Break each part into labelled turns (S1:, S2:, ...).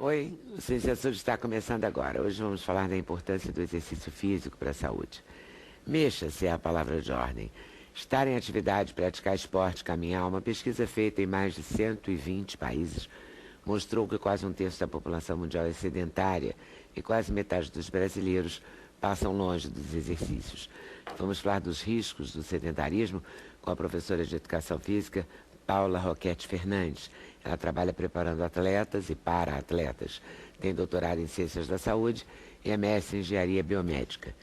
S1: Oi, o Ciência Saúde está começando agora. Hoje vamos falar da importância do exercício físico para a saúde. Mexa-se é a palavra de ordem. Estar em atividade, praticar esporte, caminhar, uma pesquisa feita em mais de 120 países mostrou que quase um terço da população mundial é sedentária e quase metade dos brasileiros passam longe dos exercícios. Vamos falar dos riscos do sedentarismo com a professora de Educação Física, Paula Roquete Fernandes. Ela trabalha preparando atletas e para-atletas. Tem doutorado em Ciências da Saúde e é mestre em Engenharia Biomédica.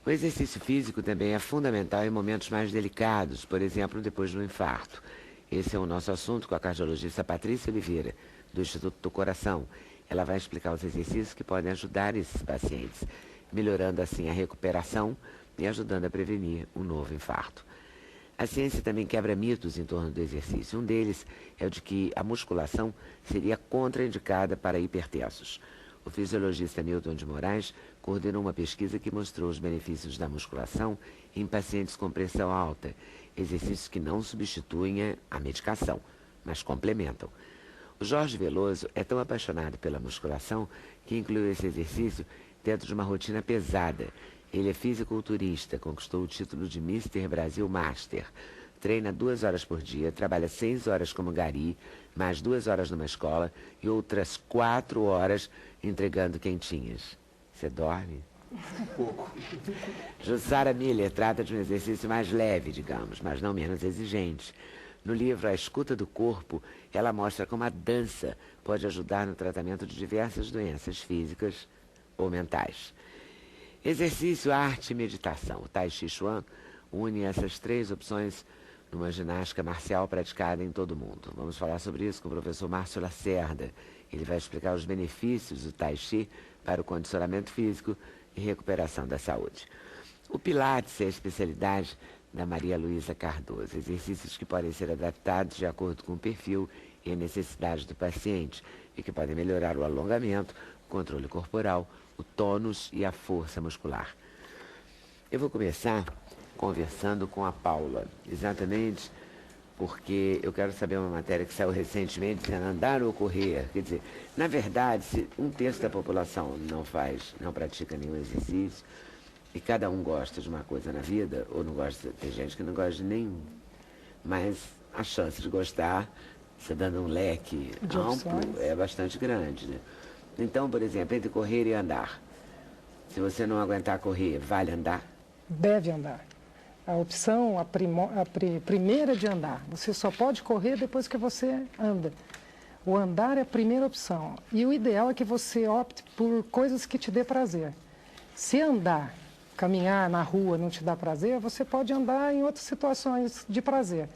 S1: O exercício físico também é fundamental em momentos mais delicados, por exemplo, depois do infarto. Esse é o nosso assunto com a cardiologista Patrícia Oliveira, do Instituto do Coração. Ela vai explicar os exercícios que podem ajudar esses pacientes, melhorando assim a recuperação e ajudando a prevenir um novo infarto. A ciência também quebra mitos em torno do exercício. Um deles é o de que a musculação seria contraindicada para hipertensos. O fisiologista Newton de Moraes coordenou uma pesquisa que mostrou os benefícios da musculação em pacientes com pressão alta, exercícios que não substituem a medicação, mas complementam. O Jorge Veloso é tão apaixonado pela musculação que incluiu esse exercício dentro de uma rotina pesada. Ele é fisiculturista, conquistou o título de Mister Brasil Master. Treina 2 horas por dia, trabalha 6 horas como gari, mais 2 horas numa escola e outras 4 horas entregando quentinhas. Você dorme?
S2: Um pouco.
S1: Jussara Miller trata de um exercício mais leve, digamos, mas não menos exigente. No livro A Escuta do Corpo, ela mostra como a dança pode ajudar no tratamento de diversas doenças físicas ou mentais. Exercício, arte e meditação. O Tai Chi Chuan une essas 3 opções numa ginástica marcial praticada em todo o mundo. Vamos falar sobre isso com o professor Márcio Lacerda. Ele vai explicar os benefícios do Tai Chi para o condicionamento físico e recuperação da saúde. O Pilates é a especialidade da Maria Luísa Cardoso. Exercícios que podem ser adaptados de acordo com o perfil e a necessidade do paciente e que podem melhorar o alongamento, o controle corporal, o tônus e a força muscular. Eu vou começar conversando com a Paula, exatamente porque eu quero saber uma matéria que saiu recentemente, dizendo andar ou correr. Quer dizer, na verdade, se um terço da população não pratica nenhum exercício, e cada um gosta de uma coisa na vida, ou não gosta, tem gente que não gosta de nenhum, mas a chance de gostar, você dando um leque amplo, é bastante grande, né? Então, por exemplo, entre correr e andar, se você não aguentar correr, vale andar?
S2: Deve andar. A opção, primeira de andar. Você só pode correr depois que você anda. O andar é a primeira opção. E o ideal é que você opte por coisas que te dê prazer. Se andar, caminhar na rua não te dá prazer, você pode andar em outras situações de prazer.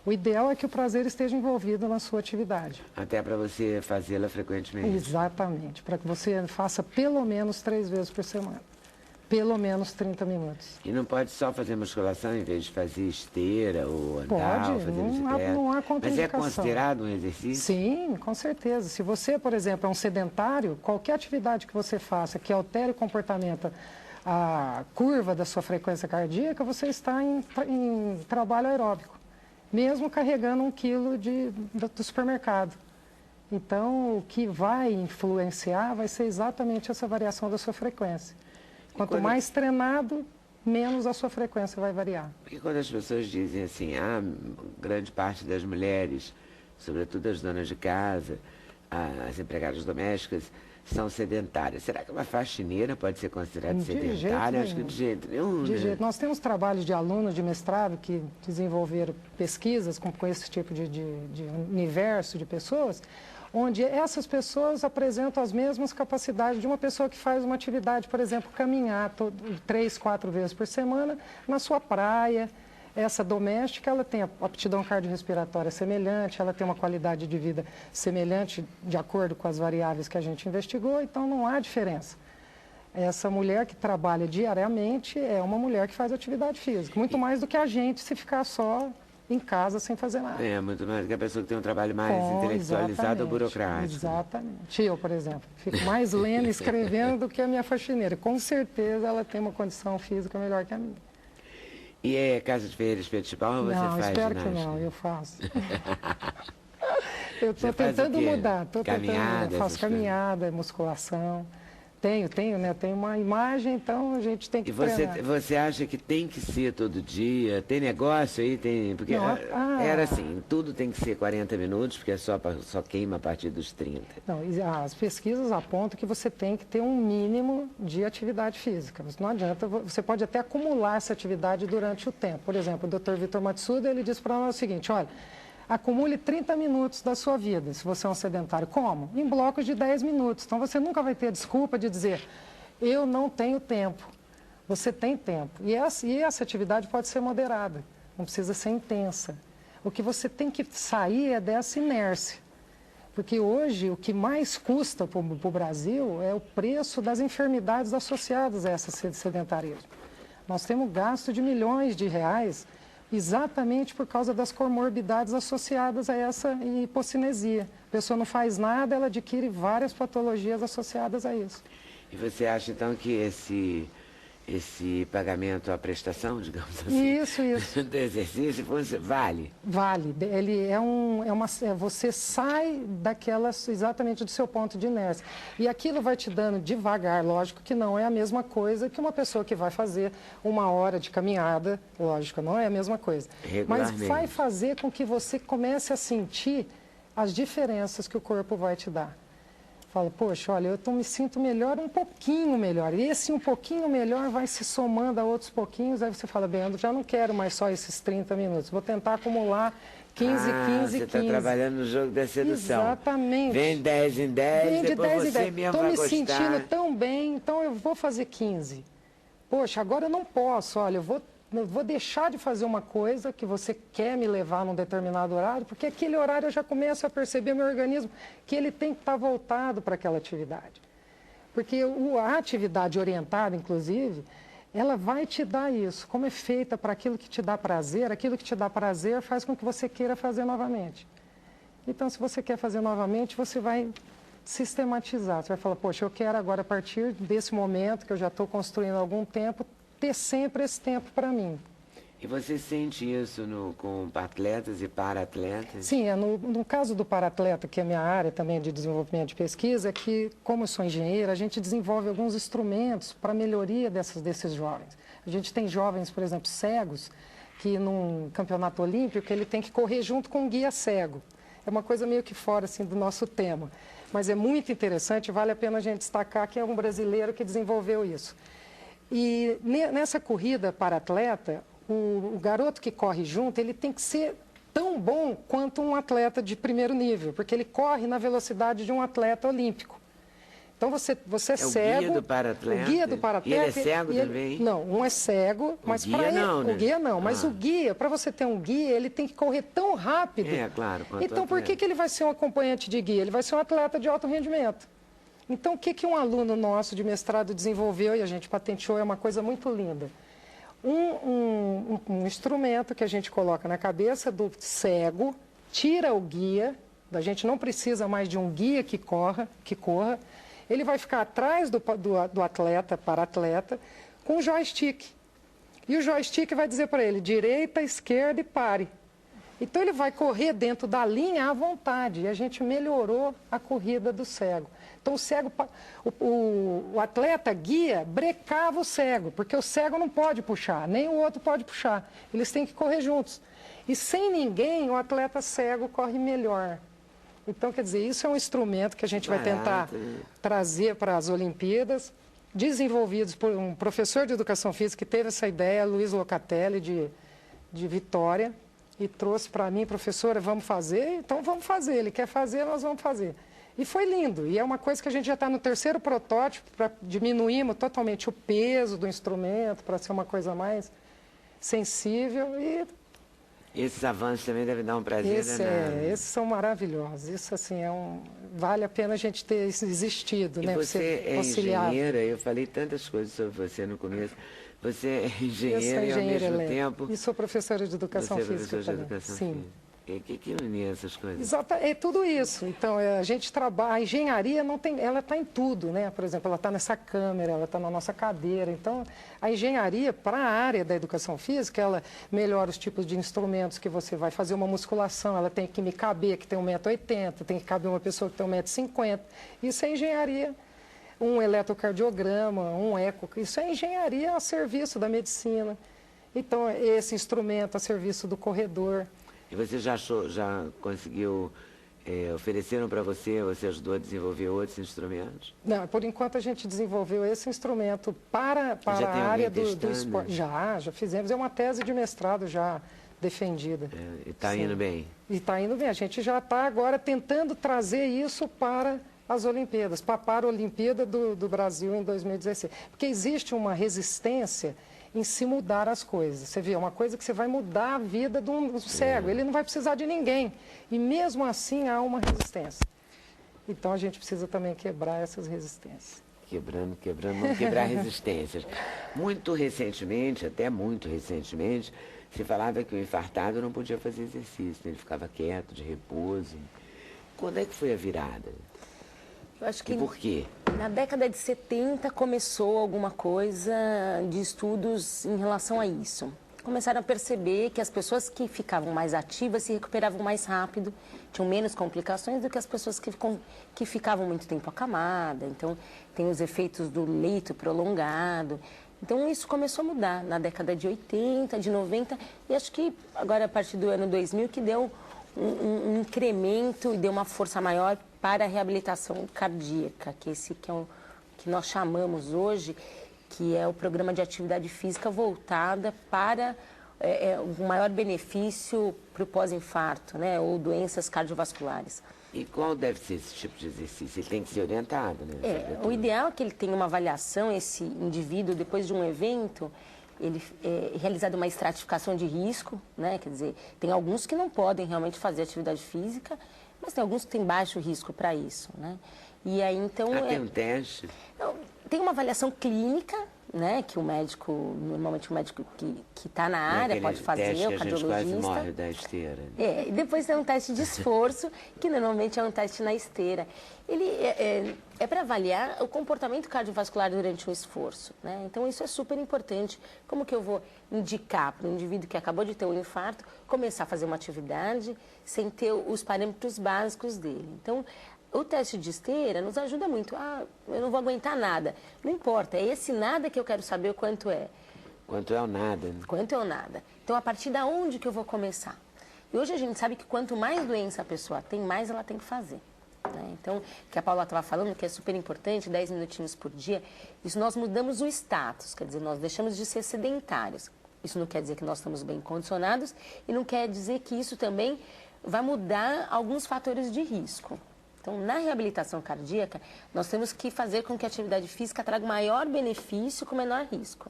S2: O ideal é que o prazer esteja envolvido na sua atividade.
S1: Até para você fazê-la frequentemente.
S2: Exatamente, para que você faça pelo menos 3 vezes por semana. Pelo menos 30 minutos.
S1: E não pode só fazer musculação em vez de fazer esteira ou andar,
S2: pode,
S1: ou fazer
S2: bicicleta? Não há contraindicação.
S1: Mas é considerado um exercício?
S2: Sim, com certeza. Se você, por exemplo, é um sedentário, qualquer atividade que você faça que altere o comportamento, a curva da sua frequência cardíaca, você está em trabalho aeróbico, mesmo carregando 1 quilo do supermercado. Então, o que vai influenciar vai ser exatamente essa variação da sua frequência. Quanto mais treinado, menos a sua frequência vai variar.
S1: Porque quando as pessoas dizem assim, grande parte das mulheres, sobretudo as donas de casa, as empregadas domésticas, são sedentárias. Será que uma faxineira pode ser considerada sedentária? Acho que de jeito nenhum.
S2: De jeito. Nós temos trabalhos de alunos de mestrado que desenvolveram pesquisas com esse tipo de universo de pessoas, onde essas pessoas apresentam as mesmas capacidades de uma pessoa que faz uma atividade, por exemplo, caminhar 3, 4 vezes por semana na sua praia. Essa doméstica, ela tem a aptidão cardiorrespiratória semelhante, ela tem uma qualidade de vida semelhante de acordo com as variáveis que a gente investigou, então não há diferença. Essa mulher que trabalha diariamente é uma mulher que faz atividade física, muito mais do que a gente se ficar só em casa sem fazer nada.
S1: É, muito mais do que a pessoa que tem um trabalho mais intelectualizado ou burocrático.
S2: Exatamente. Eu, por exemplo, fico mais lendo e escrevendo do que a minha faxineira. Com certeza ela tem uma condição física melhor que a minha.
S1: E é casa de ferreiro espetibal ou você faz
S2: espero
S1: ginástica?
S2: que não, eu faço. Eu estou tentando mudar.
S1: Caminhada?
S2: Faço caminhada, musculação. Tenho, né? Tenho uma imagem, então a gente tem que treinar.
S1: E você acha que tem que ser todo dia? Tem negócio aí? Porque
S2: Não,
S1: era assim, tudo tem que ser 40 minutos, porque só queima a partir dos 30.
S2: Não, as pesquisas apontam que você tem que ter um mínimo de atividade física. Não adianta, você pode até acumular essa atividade durante o tempo. Por exemplo, o Dr. Vitor Matsuda, ele diz para nós o seguinte, olha, acumule 30 minutos da sua vida, se você é um sedentário. Como? Em blocos de 10 minutos. Então, você nunca vai ter desculpa de dizer, eu não tenho tempo. Você tem tempo. E essa atividade pode ser moderada, não precisa ser intensa. O que você tem que sair é dessa inércia. Porque hoje, o que mais custa para o Brasil é o preço das enfermidades associadas a esse sedentarismo. Nós temos gasto de milhões de reais exatamente por causa das comorbidades associadas a essa hipocinesia. A pessoa não faz nada, ela adquire várias patologias associadas a isso.
S1: E você acha, então, que esse pagamento à prestação, digamos assim,
S2: isso.
S1: do exercício, vale?
S2: Vale. Ele você sai exatamente do seu ponto de inércia. E aquilo vai te dando devagar, lógico que não é a mesma coisa que uma pessoa que vai fazer 1 hora de caminhada, lógico, não é a mesma coisa. Mas vai fazer com que você comece a sentir as diferenças que o corpo vai te dar. Fala, poxa, olha, eu me sinto melhor, um pouquinho melhor. E esse um pouquinho melhor vai se somando a outros pouquinhos. Aí você fala, bem, eu já não quero mais só esses 30 minutos. Vou tentar acumular 15, 15,
S1: você
S2: 15.
S1: Está trabalhando no jogo da sedução.
S2: Exatamente.
S1: Vem 10 em 10,
S2: Vem de
S1: depois
S2: 10 em
S1: você
S2: 10.
S1: mesmo
S2: Estou
S1: vai
S2: me
S1: gostar.
S2: sentindo tão bem, então eu vou fazer 15. Poxa, agora eu não posso. Olha, eu vou deixar de fazer uma coisa que você quer me levar num determinado horário, porque aquele horário eu já começo a perceber meu organismo que ele tem que estar voltado para aquela atividade. Porque a atividade orientada, inclusive, ela vai te dar isso. Como é feita para aquilo que te dá prazer, aquilo que te dá prazer faz com que você queira fazer novamente. Então, se você quer fazer novamente, você vai sistematizar. Você vai falar, poxa, eu quero agora, a partir desse momento que eu já estou construindo há algum tempo, ter sempre esse tempo para mim.
S1: E você sente isso com atletas e para-atletas?
S2: Sim, no caso do para-atleta, que é a minha área também de desenvolvimento de pesquisa, é que, como eu sou engenheira, a gente desenvolve alguns instrumentos para a melhoria desses jovens. A gente tem jovens, por exemplo, cegos, que num campeonato olímpico ele tem que correr junto com um guia cego. É uma coisa meio que fora assim, do nosso tema. Mas é muito interessante, vale a pena a gente destacar que é um brasileiro que desenvolveu isso. E nessa corrida para atleta, o garoto que corre junto, ele tem que ser tão bom quanto um atleta de primeiro nível, porque ele corre na velocidade de um atleta olímpico. Então você é cego.
S1: O guia do para-atleta?
S2: O guia do para-atleta.
S1: E ele é cego também?
S2: Não, um é cego, mas para ele.
S1: Não, né?
S2: O guia não, mas o guia, para você ter um guia, ele tem que correr tão rápido.
S1: É, claro.
S2: Então por que ele vai ser um acompanhante de guia? Ele vai ser um atleta de alto rendimento. Então, o que um aluno nosso de mestrado desenvolveu e a gente patenteou é uma coisa muito linda. Um instrumento que a gente coloca na cabeça do cego, tira o guia, a gente não precisa mais de um guia que corra, ele vai ficar atrás do atleta, para atleta, com o joystick. E o joystick vai dizer para ele, direita, esquerda e pare. Então, ele vai correr dentro da linha à vontade e a gente melhorou a corrida do cego. Então, o atleta guia brecava o cego, porque o cego não pode puxar, nem o outro pode puxar. Eles têm que correr juntos. E sem ninguém, o atleta cego corre melhor. Então, quer dizer, isso é um instrumento que a gente vai tentar trazer para as Olimpíadas, desenvolvidos por um professor de educação física que teve essa ideia, Luiz Locatelli, de Vitória, e trouxe para mim, professora, vamos fazer? Então, vamos fazer. Ele quer fazer, nós vamos fazer. E foi lindo, e é uma coisa que a gente já está no 3º protótipo, para diminuirmos totalmente o peso do instrumento, para ser uma coisa mais sensível. E
S1: esses avanços também devem dar um prazer, né?
S2: Esses são maravilhosos, isso assim, vale a pena a gente ter existido, né?
S1: Você é engenheira, eu falei tantas coisas sobre você no começo. Você é engenheira e ao mesmo tempo...
S2: E sou professora de educação física também.
S1: Sim. E o que une essas coisas?
S2: Exato, é tudo isso. Então, a gente trabalha, a engenharia não tem, ela está em tudo, né? Por exemplo, ela está nessa câmera, ela está na nossa cadeira. Então, a engenharia, para a área da educação física, ela melhora os tipos de instrumentos que você vai fazer uma musculação, ela tem que me caber, que tem 1,80 m, tem que caber uma pessoa que tem 1,50 m. Isso é engenharia. Um eletrocardiograma, um eco, isso é engenharia a serviço da medicina. Então, esse instrumento a serviço do corredor.
S1: E você já conseguiu, ofereceram para você ajudou a desenvolver outros instrumentos?
S2: Não, por enquanto a gente desenvolveu esse instrumento para a área do esporte. Já fizemos, é uma tese de mestrado já defendida.
S1: E está indo bem?
S2: E está indo bem, a gente já está agora tentando trazer isso para as Olimpíadas, para a Olimpíada do Brasil em 2016. Porque existe uma resistência em se mudar as coisas. Você vê, é uma coisa que você vai mudar a vida de um cego, ele não vai precisar de ninguém. E mesmo assim há uma resistência. Então a gente precisa também quebrar essas resistências.
S1: Quebrando, vamos quebrar resistências. Muito recentemente, até muito recentemente, se falava que o infartado não podia fazer exercício, ele ficava quieto, de repouso. Quando é que foi a virada?
S3: Eu acho que
S1: e por quê?
S3: Na década de 70 começou alguma coisa de estudos em relação a isso. Começaram a perceber que as pessoas que ficavam mais ativas se recuperavam mais rápido, tinham menos complicações do que as pessoas que ficavam muito tempo acamada. Então, tem os efeitos do leito prolongado. Então, isso começou a mudar na década de 80, de 90, e acho que agora, a partir do ano 2000, que deu um incremento e deu uma força maior para a reabilitação cardíaca, que esse que é o que nós chamamos hoje, que é o programa de atividade física voltada para o maior benefício para o pós-infarto, né, ou doenças cardiovasculares.
S1: E qual deve ser esse tipo de exercício? Ele tem que ser orientado, né?
S3: O ideal é que ele tenha uma avaliação, esse indivíduo, depois de um evento, ele realizado uma estratificação de risco, né? Quer dizer, tem alguns que não podem realmente fazer atividade física, mas tem alguns que têm baixo risco para isso, né? E aí, então...
S1: tem um teste?
S3: Não, tem uma avaliação clínica, né? Que o médico, normalmente o médico que está na área pode fazer, o cardiologista.
S1: A gente quase morre da esteira.
S3: E depois tem um teste de esforço, que normalmente é um teste na esteira. Ele é para avaliar o comportamento cardiovascular durante um esforço, né? Então, isso é super importante. Como que eu vou indicar para um indivíduo que acabou de ter um infarto começar a fazer uma atividade sem ter os parâmetros básicos dele? Então, o teste de esteira nos ajuda muito. Eu não vou aguentar nada. Não importa, é esse nada que eu quero saber o quanto é.
S1: Quanto é o nada, né?
S3: Quanto é o nada. Então, a partir de onde que eu vou começar? E hoje a gente sabe que quanto mais doença a pessoa tem, mais ela tem que fazer. Né? Então, o que a Paula estava falando, que é super importante, 10 minutinhos por dia, isso nós mudamos o status, quer dizer, nós deixamos de ser sedentários. Isso não quer dizer que nós estamos bem condicionados e não quer dizer que isso também vai mudar alguns fatores de risco. Então, na reabilitação cardíaca, nós temos que fazer com que a atividade física traga maior benefício com menor risco.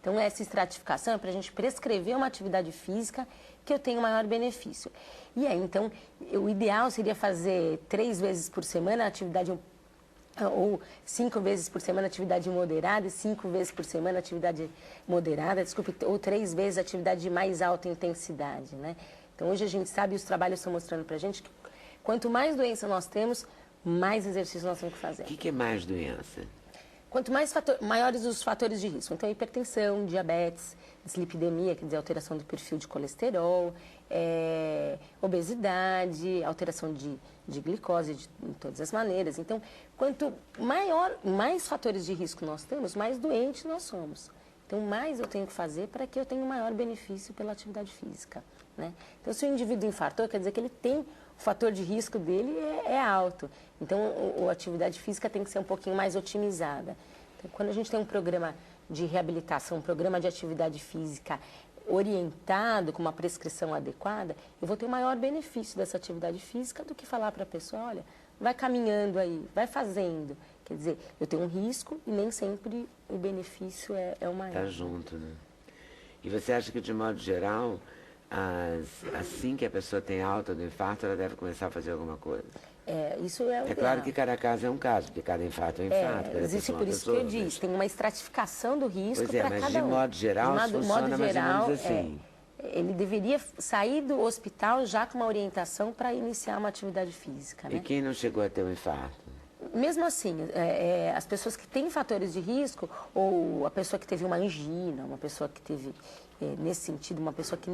S3: Então, essa estratificação é para a gente prescrever uma atividade física que eu tenha maior benefício. E aí, então, o ideal seria fazer 3 vezes por semana atividade, ou 5 vezes por semana atividade moderada, e 5 vezes por semana atividade moderada, ou 3 vezes atividade de mais alta intensidade, né? Então, hoje a gente sabe, os trabalhos estão mostrando para a gente que quanto mais doença nós temos, mais exercício nós temos que fazer.
S1: O que é mais doença?
S3: Quanto maiores os fatores de risco. Então, hipertensão, diabetes, dislipidemia, quer dizer, alteração do perfil de colesterol, obesidade, alteração de glicose de todas as maneiras. Então, quanto mais fatores de risco nós temos, mais doentes nós somos. Então, mais eu tenho que fazer para que eu tenha um maior benefício pela atividade física, né? Então, se o indivíduo infartou, quer dizer que ele tem... O fator de risco dele é alto. Então, a atividade física tem que ser um pouquinho mais otimizada. Então, quando a gente tem um programa de reabilitação, um programa de atividade física orientado, com uma prescrição adequada, eu vou ter um maior benefício dessa atividade física do que falar para a pessoa, olha, vai caminhando aí, vai fazendo. Quer dizer, eu tenho um risco e nem sempre o benefício é o maior.
S1: Está junto, né? E você acha que, de modo geral... assim que a pessoa tem alta do infarto, ela deve começar a fazer alguma coisa?
S3: Isso é o
S1: É claro que cada caso é um caso, porque cada infarto é um infarto.
S3: Existe por isso que eu disse, tem uma estratificação do risco para cada um.
S1: Mas de modo geral, funciona mais ou menos assim.
S3: ele deveria sair do hospital já com uma orientação para iniciar uma atividade física, né?
S1: E quem não chegou a ter um infarto?
S3: Mesmo assim, as pessoas que têm fatores de risco, ou a pessoa que teve uma angina, uma pessoa que teve, nesse sentido, uma pessoa que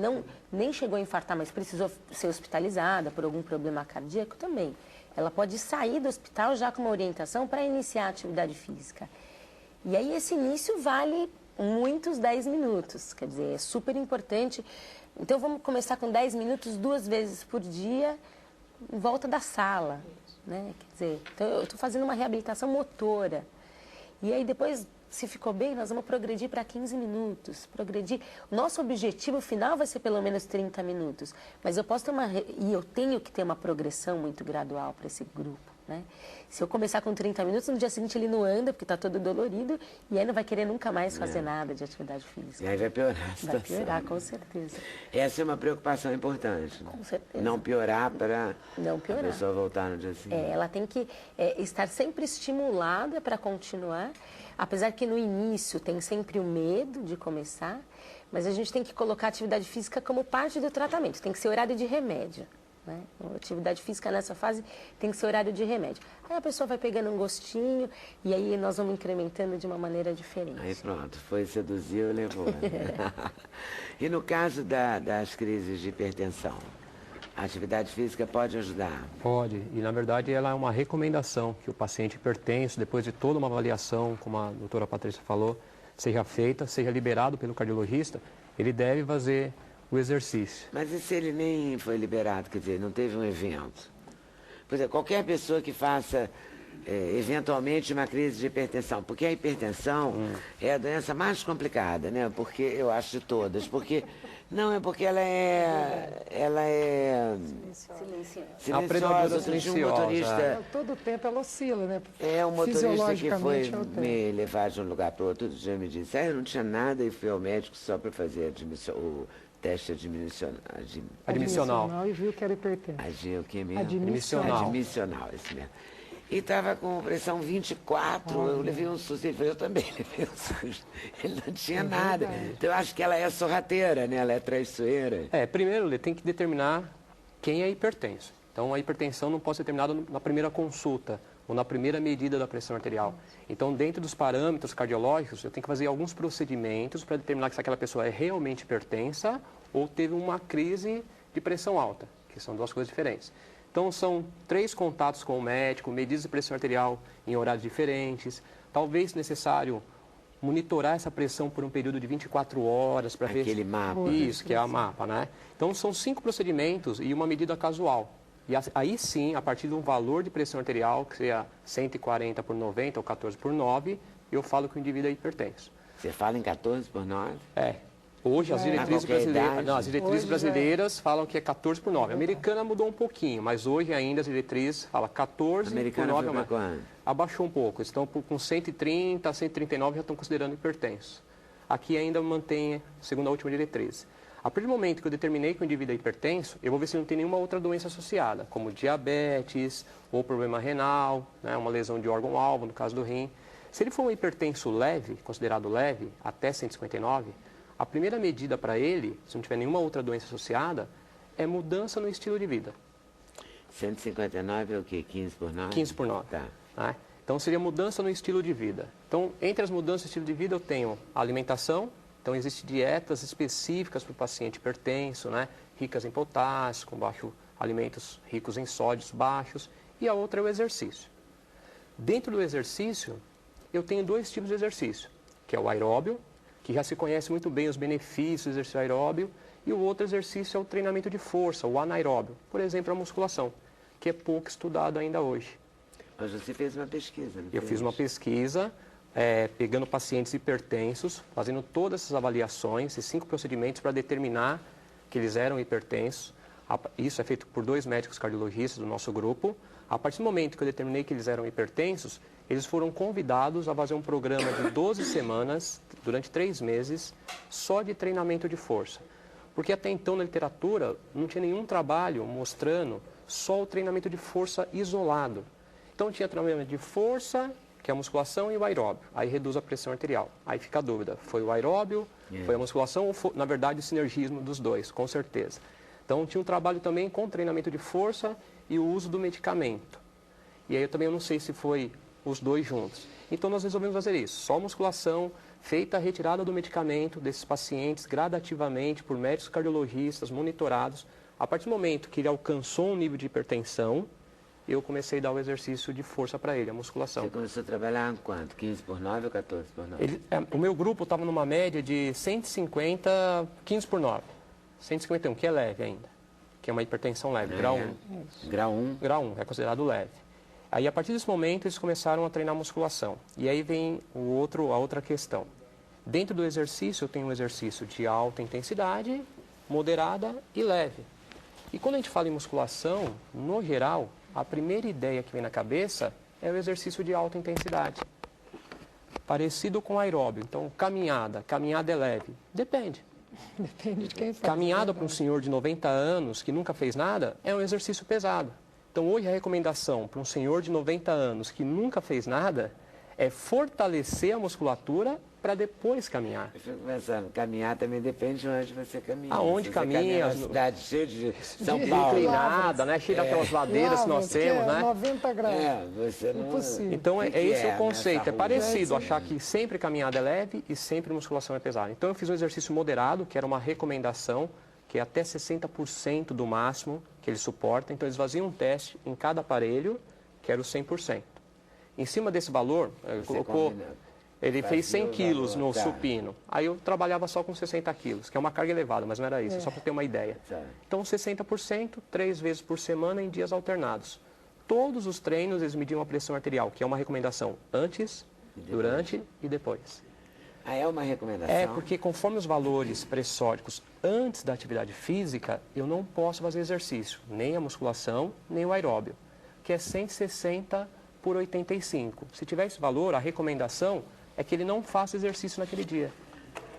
S3: nem chegou a infartar, mas precisou ser hospitalizada por algum problema cardíaco também. Ela pode sair do hospital já com uma orientação para iniciar a atividade física. E aí esse início vale muitos 10 minutos, quer dizer, é super importante. Então vamos começar com 10 minutos 2 vezes por dia, em volta da sala, né? Quer dizer, então eu estou fazendo uma reabilitação motora. E aí depois, se ficou bem, nós vamos progredir para 15 minutos. Progredir. O nosso objetivo final vai ser pelo menos 30 minutos. Mas eu posso ter e eu tenho que ter uma progressão muito gradual para esse grupo, né? Se eu começar com 30 minutos, no dia seguinte ele não anda, porque está todo dolorido, e aí não vai querer nunca mais fazer nada de atividade física.
S1: E aí vai piorar a situação.
S3: Vai piorar, com certeza.
S1: Essa é uma preocupação importante.
S3: Com certeza.
S1: Não piorar para
S3: Não piorar.
S1: a pessoa voltar no dia seguinte.
S3: Ela tem que estar sempre estimulada para continuar, apesar que no início tem sempre o medo de começar, mas a gente tem que colocar a atividade física como parte do tratamento, tem que ser horário de remédio, né? A atividade física nessa fase tem que ser horário de remédio. Aí a pessoa vai pegando um gostinho e aí nós vamos incrementando de uma maneira diferente.
S1: Aí pronto, foi seduziu e levou. E no caso das crises de hipertensão, a atividade física pode ajudar?
S4: Pode, e na verdade ela é uma recomendação que o paciente hipertenso, depois de toda uma avaliação, como a doutora Patrícia falou, seja feita, seja liberado pelo cardiologista, ele deve fazer o exercício.
S1: Mas e se ele nem foi liberado, quer dizer, não teve um evento? Por exemplo, qualquer pessoa que faça eventualmente uma crise de hipertensão, porque a hipertensão é a doença mais complicada, né? Porque eu acho de todas, porque não é porque ela é silenciosa. Outro dia um motorista,
S2: Todo o tempo ela oscila, né?
S1: um motorista que foi
S2: Fisiologicamente, é o tempo.
S1: me levar de um lugar para outro dia me disse, eu não tinha nada e fui ao médico só para fazer o teste
S4: Admissional.
S2: E viu que era hipertenso.
S1: o que mesmo?
S4: Admissional.
S1: Admissional, isso mesmo. E estava com pressão 24, eu levei um susto, ele falou, eu também levei um susto. Ele não tinha nada. Então eu acho que ela é sorrateira, né? Ela é traiçoeira.
S4: Primeiro ele tem que determinar quem é hipertenso. Então a hipertensão não pode ser determinada na primeira consulta ou na primeira medida da pressão arterial. Então, dentro dos parâmetros cardiológicos, eu tenho que fazer alguns procedimentos para determinar se aquela pessoa é realmente hipertensa ou teve uma crise de pressão alta, que são duas coisas diferentes. Então, são 3 contatos com o médico, medidas de pressão arterial em horários diferentes, talvez necessário monitorar essa pressão por um período de 24 horas para ver...
S1: Aquele mapa.
S4: Isso, que é a mapa, né? Então, são 5 procedimentos e uma medida casual. E aí sim, a partir de um valor de pressão arterial, que seja 140 por 90 ou 14 por 9, eu falo que o indivíduo é hipertenso.
S1: Você fala em 14 por 9?
S4: Hoje as diretrizes brasileiras,
S1: idade?
S4: as diretrizes brasileiras falam que é 14 por 9. A americana mudou um pouquinho, mas hoje ainda as diretrizes falam 14 por 9 ou mais.
S1: Quando?
S4: Abaixou um pouco, estão com 130 a 139 já estão considerando hipertenso. Aqui ainda mantém, segundo a última diretriz. A partir do momento que eu determinei que o indivíduo é hipertenso, eu vou ver se não tem nenhuma outra doença associada, como diabetes ou problema renal, né, uma lesão de órgão-alvo, no caso do rim. Se ele for um hipertenso leve, considerado leve, até 159, a primeira medida para ele, se não tiver nenhuma outra doença associada, é mudança no estilo de vida.
S1: 159 é o quê? 15 por 9?
S4: 15 por 9.
S1: Tá.
S4: Né? Então, seria mudança no estilo de vida. Então, entre as mudanças no estilo de vida, eu tenho a alimentação. Então, existem dietas específicas para o paciente hipertenso, né? Ricas em potássio, com alimentos ricos em sódios baixos. E a outra é o exercício. Dentro do exercício, eu tenho 2 tipos de exercício, que é o aeróbio, que já se conhece muito bem os benefícios do exercício aeróbio, e o outro exercício é o treinamento de força, o anaeróbio, por exemplo, a musculação, que é pouco estudado ainda hoje.
S1: Mas você fez uma pesquisa, não
S4: Eu
S1: fez?
S4: fiz uma pesquisa, pegando pacientes hipertensos, fazendo todas essas avaliações, esses 5 procedimentos para determinar que eles eram hipertensos. Isso é feito por 2 médicos cardiologistas do nosso grupo. A partir do momento que eu determinei que eles eram hipertensos, eles foram convidados a fazer um programa de 12 semanas, durante 3 meses, só de treinamento de força. Porque até então, na literatura, não tinha nenhum trabalho mostrando só o treinamento de força isolado. Então, tinha treinamento de força, que é a musculação e o aeróbio. Aí reduz a pressão arterial. Aí fica a dúvida, foi o aeróbio, foi a musculação ou foi, na verdade, o sinergismo dos dois, com certeza. Então, tinha um trabalho também com treinamento de força e o uso do medicamento. E aí eu não sei se foi os dois juntos. Então, nós resolvemos fazer isso, só musculação, feita a retirada do medicamento desses pacientes gradativamente por médicos cardiologistas monitorados. A partir do momento que ele alcançou um nível de hipertensão, eu comecei a dar o exercício de força para ele, a musculação.
S1: Você começou a trabalhar em quanto? 15 por 9 ou 14 por 9?
S4: O meu grupo estava numa média de 150, 15 por 9. 151, que é leve ainda, que é uma hipertensão leve, grau 1.
S1: Grau 1?
S4: Grau 1, é considerado leve. Aí, a partir desse momento, eles começaram a treinar musculação. E aí vem a outra questão. Dentro do exercício, eu tenho um exercício de alta intensidade, moderada e leve. E quando a gente fala em musculação, no geral, a primeira ideia que vem na cabeça é o exercício de alta intensidade. Parecido com aeróbio. Então, caminhada é leve. Depende.
S2: Depende de quem faz.
S4: Caminhada para um senhor de 90 anos que nunca fez nada é um exercício pesado. Então, hoje a recomendação para um senhor de 90 anos que nunca fez nada é fortalecer a musculatura para depois caminhar.
S1: Eu fico pensando, caminhar também depende de onde você caminha.
S4: Aonde
S1: se
S4: caminha?
S1: Você caminha numa cidade cheia de São
S2: De
S1: Paulo.
S4: Inclinada, né? Cheia daquelas ladeiras que nós
S2: Lavras, que
S4: temos,
S2: é
S4: né?
S2: 90 graus.
S1: Você não...
S2: Impossível.
S4: Então,
S1: que
S4: esse é o
S1: nessa
S4: conceito. É
S1: rua?
S4: parecido, achar que sempre caminhada é leve e sempre musculação é pesada. Então, eu fiz um exercício moderado, que era uma recomendação, que é até 60% do máximo que ele suporta. Então, eles faziam um teste em cada aparelho, que era o 100%. Em cima desse valor, ele fez 100 quilos no supino. Aí eu trabalhava só com 60 quilos, que é uma carga elevada, mas não era isso, só para ter uma ideia. Então, 60%, 3 vezes por semana em dias alternados. Todos os treinos, eles mediam a pressão arterial, que é uma recomendação antes, durante e depois.
S1: Ah, é uma recomendação?
S4: É, porque conforme os valores pressóricos antes da atividade física, eu não posso fazer exercício, nem a musculação, nem o aeróbio, que é 160 por 85. Se tiver esse valor, a recomendação é que ele não faça exercício naquele dia.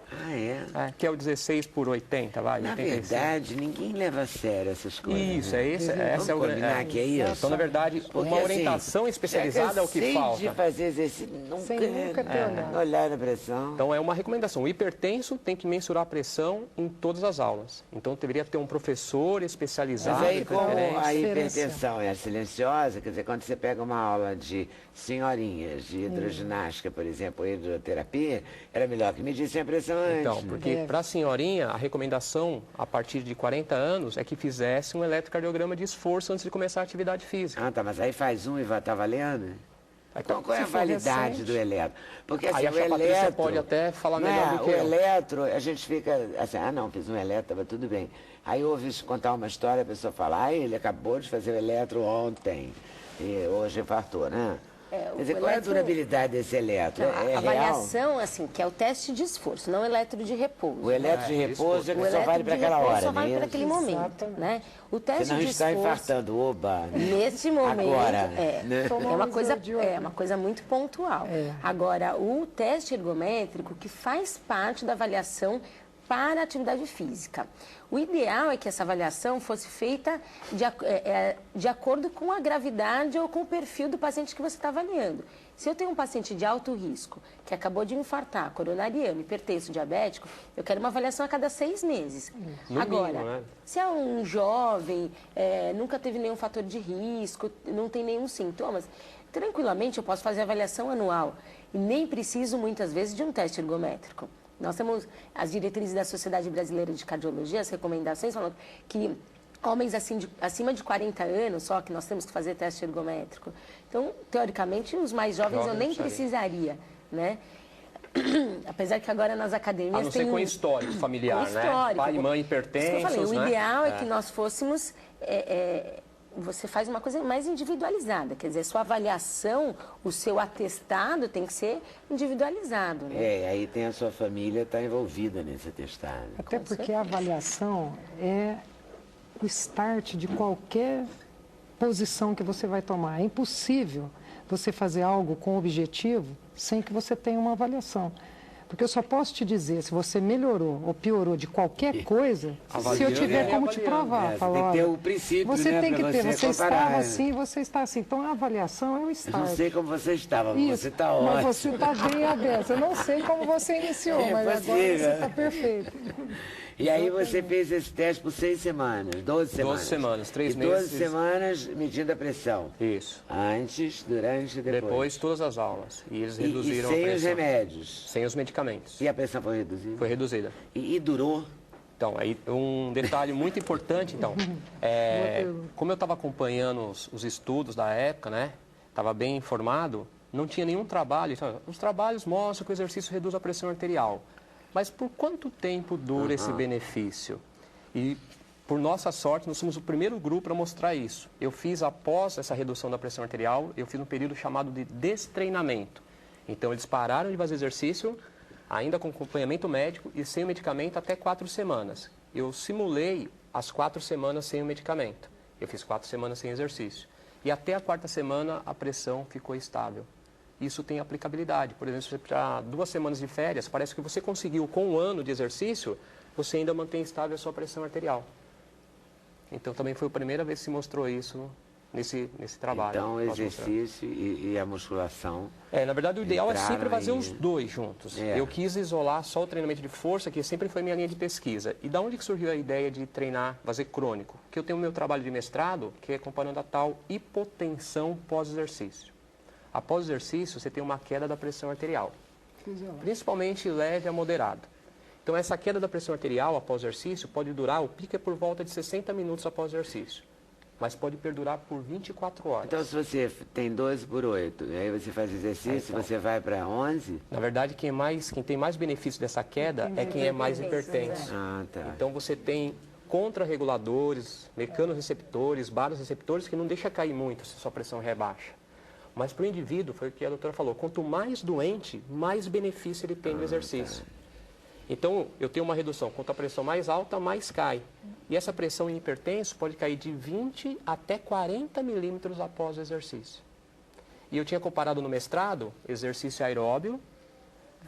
S1: Ah, é?
S4: Que é o 16 por 80, vai,
S1: Na
S4: 85.
S1: verdade, ninguém leva a sério essas coisas.
S4: Isso,
S1: né?
S4: essa é o grande...
S1: Que é isso.
S4: Então, na verdade,
S1: Porque,
S4: uma orientação
S1: assim,
S4: especializada é o que
S1: já
S4: falta.
S1: cansei de fazer exercício,
S2: Sem nunca ter olhado.
S1: olhar a pressão.
S4: Então, é uma recomendação. O hipertenso tem que mensurar a pressão em todas as aulas. Então, deveria ter um professor especializado.
S1: Mas aí,
S4: de
S1: como
S4: preferência.
S1: a hipertensão é silenciosa, quer dizer, quando você pega uma aula de senhorinhas, de hidroginástica, por exemplo, ou hidroterapia, era melhor que medissem a pressão antes.
S4: Então,
S1: né?
S4: porque para a senhorinha, a recomendação a partir de 40 anos é que fizesse um eletrocardiograma de esforço antes de começar a atividade física.
S1: Ah, tá, mas aí faz um e vai estar valendo? Então, qual é a
S2: Se for
S1: validade
S2: recente.
S1: do eletro? Porque assim,
S4: Aí a
S1: o
S4: Patrícia
S1: eletro...
S4: pode até falar
S1: não
S4: melhor
S1: é,
S4: do que
S1: o
S4: eu.
S1: eletro, a gente fica assim, não, fiz um eletro, estava tudo bem. Aí ouve contar uma história, a pessoa fala, ele acabou de fazer o eletro ontem, e hoje infartou, né? Quer dizer, qual é a durabilidade desse eletro?
S3: Não,
S1: É
S3: a
S1: real?
S3: avaliação, assim, que é o teste de esforço, não o eletro de repouso.
S1: O eletro de repouso é que
S3: O
S1: só
S3: eletro
S1: vale para
S3: de
S1: aquela
S3: repouso
S1: hora,
S3: só
S1: não
S3: vale
S1: é
S3: para
S1: isso?
S3: aquele momento,
S2: Exatamente.
S3: né? O teste
S1: Você não
S3: de
S1: está
S3: esforço,
S1: infartando, oba.
S3: neste momento,
S1: Agora,
S3: é
S1: né?
S3: uma coisa muito pontual. Agora, o teste ergométrico, que faz parte da avaliação para a atividade física. O ideal é que essa avaliação fosse feita de acordo com a gravidade ou com o perfil do paciente que você está avaliando. Se eu tenho um paciente de alto risco, que acabou de infartar, coronariano, hipertenso, diabético, eu quero uma avaliação a cada 6 meses.
S4: No
S3: Agora,
S4: mínimo, né?
S3: se é um jovem, nunca teve nenhum fator de risco, não tem nenhum sintomas, tranquilamente eu posso fazer avaliação anual. E nem preciso, muitas vezes, de um teste ergométrico. Nós temos as diretrizes da Sociedade Brasileira de Cardiologia, as recomendações falando que homens acima de 40 anos só que nós temos que fazer teste ergométrico. Então, teoricamente, os mais jovens eu nem precisaria, né? Apesar que agora nas academias
S4: A não ser com histórico familiar,
S3: com
S4: né?
S3: histórico.
S4: Pai e mãe
S3: Isso que eu
S4: hipertensos,
S3: falei, o
S4: né?
S3: ideal é que nós fôssemos... você faz uma coisa mais individualizada, quer dizer, sua avaliação, o seu atestado tem que ser individualizado, né?
S1: Aí tem a sua família está envolvida nesse atestado.
S2: Até porque a avaliação é o start de qualquer posição que você vai tomar. É impossível você fazer algo com objetivo sem que você tenha uma avaliação. Porque eu só posso te dizer se você melhorou ou piorou de qualquer coisa, se eu
S5: Avaliando,
S2: tiver como te
S5: avaliando.
S2: provar.
S1: Você
S2: Falar,
S1: tem que ter
S2: olha,
S1: o princípio,
S2: você
S1: né,
S2: tem que
S1: pra
S2: ter,
S1: você
S2: você
S1: comparar,
S2: estava
S1: né?
S2: assim, você está assim. Então a avaliação é o
S1: Eu
S2: start.
S1: não sei como você estava, mas
S2: Isso,
S1: você está
S2: mas
S1: ótimo.
S2: você está bem aberto. Eu não sei como você iniciou,
S1: É
S2: mas agora
S1: possível.
S2: você está perfeito.
S1: E aí você fez esse teste por 6 semanas, 12 semanas.
S4: 12 semanas, 3
S1: e 12
S4: meses.
S1: semanas medindo a pressão.
S4: Isso.
S1: Antes, durante e depois.
S4: Depois, todas as aulas. E eles
S1: E
S4: reduziram
S1: sem
S4: a
S1: os
S4: pressão.
S1: remédios.
S4: Sem os medicamentos.
S1: E a pressão foi reduzida?
S4: Foi reduzida.
S1: E durou?
S4: Então, aí um detalhe muito importante, então, como eu estava acompanhando os estudos da época, né, estava bem informado, não tinha nenhum trabalho, então, os trabalhos mostram que o exercício reduz a pressão arterial, mas por quanto tempo dura esse benefício? E, por nossa sorte, nós somos o primeiro grupo para mostrar isso. Eu fiz, após essa redução da pressão arterial, eu fiz um período chamado de destreinamento. Então, eles pararam de fazer exercício, ainda com acompanhamento médico e sem o medicamento até 4 semanas. Eu simulei as 4 semanas sem o medicamento. Eu fiz 4 semanas sem exercício. E até a 4ª semana a pressão ficou estável. Isso tem aplicabilidade. Por exemplo, se você tirar 2 semanas de férias, parece que você conseguiu, com 1 ano de exercício, você ainda mantém estável a sua pressão arterial. Então também foi a primeira vez que se mostrou isso nesse trabalho.
S1: Então, o
S4: Nós mostramos.
S1: exercício e a musculação.
S4: Na verdade, o ideal é sempre
S1: entraram
S4: fazer
S1: aí.
S4: os dois juntos.
S1: É.
S4: Eu quis isolar só o treinamento de força, que sempre foi minha linha de pesquisa. E da onde que surgiu a ideia de treinar, fazer crônico? Porque eu tenho o meu trabalho de mestrado, que é comparando a tal hipotensão pós-exercício. Após o exercício, você tem uma queda da pressão arterial, principalmente leve a moderada. Então, essa queda da pressão arterial após o exercício pode durar, o pico é por volta de 60 minutos após o exercício, mas pode perdurar por 24 horas.
S1: Então, se você tem 12 por 8, e aí você faz exercício,
S4: Então.
S1: você vai para 11?
S4: Na verdade, quem tem mais benefício dessa queda é quem é mais hipertenso.
S1: Ah, tá.
S4: Então, você tem contrarreguladores, mecanorreceptores, baroreceptores que não deixa cair muito se sua pressão é baixa. Mas para o indivíduo, foi o que a doutora falou, quanto mais doente, mais benefício ele tem do exercício. Então, eu tenho uma redução, quanto a pressão mais alta, mais cai. E essa pressão em hipertenso pode cair de 20 até 40 milímetros após o exercício. E eu tinha comparado no mestrado, exercício aeróbio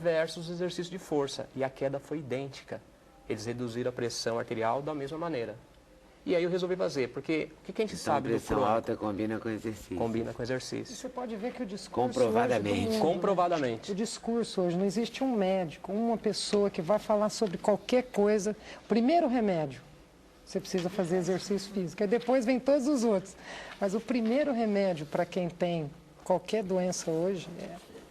S4: versus exercício de força. E a queda foi idêntica. Eles reduziram a pressão arterial da mesma maneira. E aí eu resolvi fazer, porque o que a gente
S1: Então, a
S4: sabe do
S1: pressão
S4: crônico?
S1: alta combina com exercício.
S4: Combina com exercício.
S2: Você pode ver que o discurso
S1: Comprovadamente.
S2: hoje do mundo,
S4: Comprovadamente.
S2: O discurso hoje, não existe um médico, uma pessoa que vai falar sobre qualquer coisa. Primeiro remédio, você precisa fazer exercício físico, e depois vem todos os outros. Mas o primeiro remédio para quem tem qualquer doença hoje,